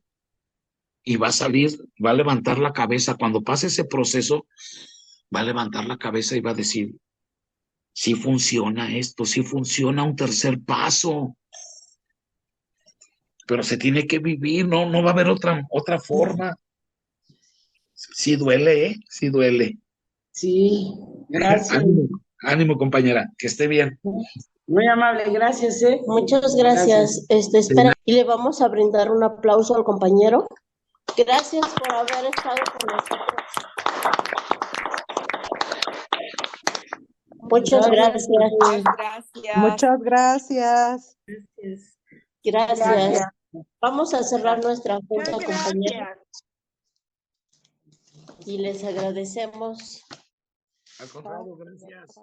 Speaker 1: y va a salir, va a levantar la cabeza. Cuando pase ese proceso, va a levantar la cabeza y va a decir, sí funciona esto, sí funciona un tercer paso, pero se tiene que vivir, no va a haber otra forma. Sí duele, ¿eh? Sí duele.
Speaker 5: Sí, gracias.
Speaker 1: Ánimo, ánimo, compañera, que esté bien.
Speaker 5: Muy amable, gracias, ¿eh?
Speaker 2: Muchas gracias. Espera, y le vamos a brindar un aplauso al compañero. Gracias por haber estado con nosotros. Muchas gracias.
Speaker 4: Gracias.
Speaker 6: Muchas gracias.
Speaker 2: Gracias. Vamos a cerrar nuestra junta,
Speaker 4: Muchas
Speaker 2: compañeros,
Speaker 4: gracias.
Speaker 2: y les agradecemos.
Speaker 1: Al contrario, gracias.